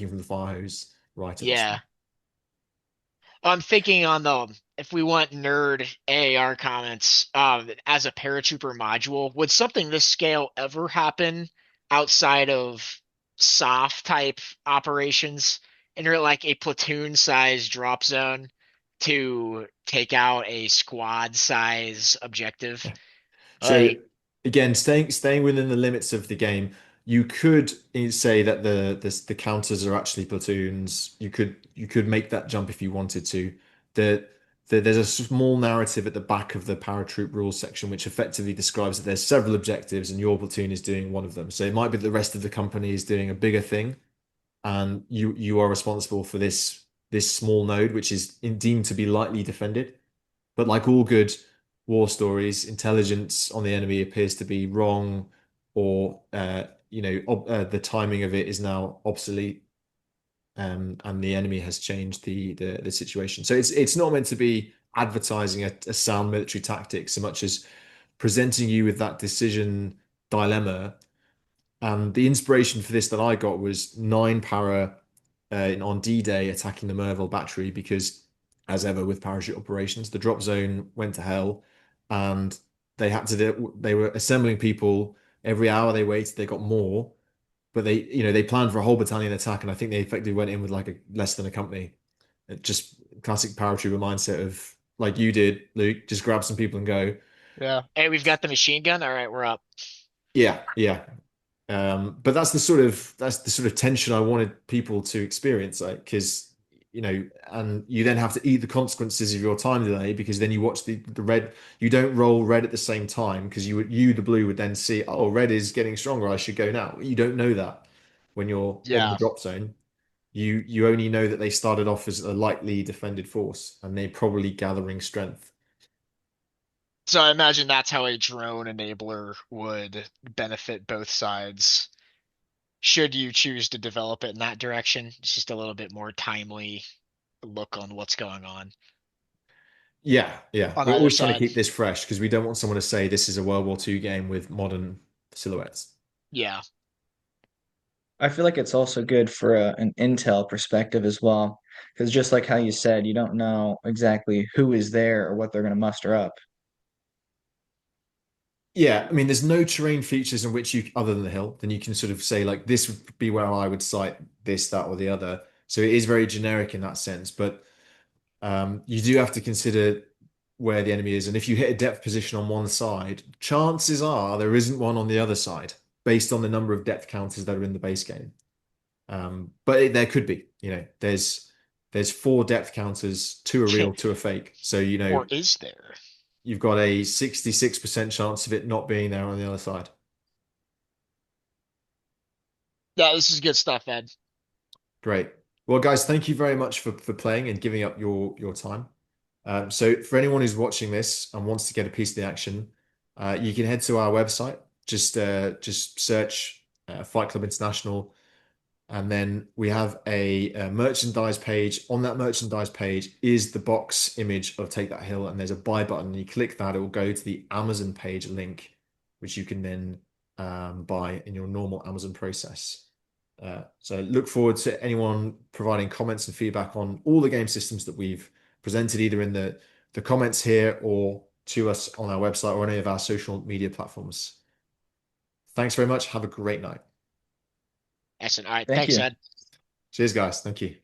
from the fire hose right at the Yeah. start. I'm thinking on the if we want nerd AAR comments, as a paratrooper module, would something this scale ever happen outside of soft type operations? Enter like a platoon size drop zone to take out a squad size objective. So Like, again, staying within the limits of the game, you could say that the counters are actually platoons. You could make that jump if you wanted to. The, there's a small narrative at the back of the paratroop rules section which effectively describes that there's several objectives and your platoon is doing one of them. So it might be the rest of the company is doing a bigger thing, and you are responsible for this small node which is deemed to be lightly defended. But like all good war stories, intelligence on the enemy appears to be wrong, or the timing of it is now obsolete, and the enemy has changed the situation. So it's not meant to be advertising a sound military tactic so much as presenting you with that decision dilemma. And the inspiration for this that I got was nine para on D-Day attacking the Merville battery because, as ever with parachute operations, the drop zone went to hell, and they were assembling people every hour they waited. They got more, but they planned for a whole battalion attack, and I think they effectively went in with like a less than a company. Just classic paratrooper mindset of like you did, Luke. Just grab some people and go. yeah. Hey, we've got the machine gun. All right, we're up. Yeah, yeah. But that's the sort of tension I wanted people to experience, like because and you then have to eat the consequences of your time delay because then you watch the red. You don't roll red at the same time because the blue would then see, oh, red is getting stronger. I should go now. You don't know that when you're in the Yeah. drop zone. You only know that they started off as a lightly defended force and they're probably gathering strength. So I imagine that's how a drone enabler would benefit both sides. Should you choose to develop it in that direction, it's just a little bit more timely look on what's going on Yeah, yeah. on We're either always trying to side. keep this fresh because we don't want someone to say this is a World War II game with modern silhouettes. Yeah. I feel like it's also good for an intel perspective as well, because just like how you said, you don't know exactly who is there or what they're going to muster up. Yeah, I mean, there's no terrain features in which other than the hill, then you can sort of say like this would be where I would site this, that, or the other. So it is very generic in that sense, but you do have to consider where the enemy is, and if you hit a depth position on one side, chances are there isn't one on the other side, based on the number of depth counters that are in the base game. But there could be, there's four depth counters, two are real, two are fake. So Or is there? you've got a 66% chance of it not being there on the other side. Yeah, this is good stuff, Ed. Great. Well, guys, thank you very much for playing and giving up your time. So for anyone who's watching this and wants to get a piece of the action, you can head to our website. Just search Fight Club International, and then we have a merchandise page. On that merchandise page is the box image of Take That Hill, and there's a buy button. And you click that, it will go to the Amazon page link, which you can then buy in your normal Amazon process. So look forward to anyone providing comments and feedback on all the game systems that we've presented, either in the comments here or to us on our website or any of our social media platforms. Thanks very much. Have a great night. Excellent. All right. Thank Thanks, you. Ed. Cheers, guys. Thank you.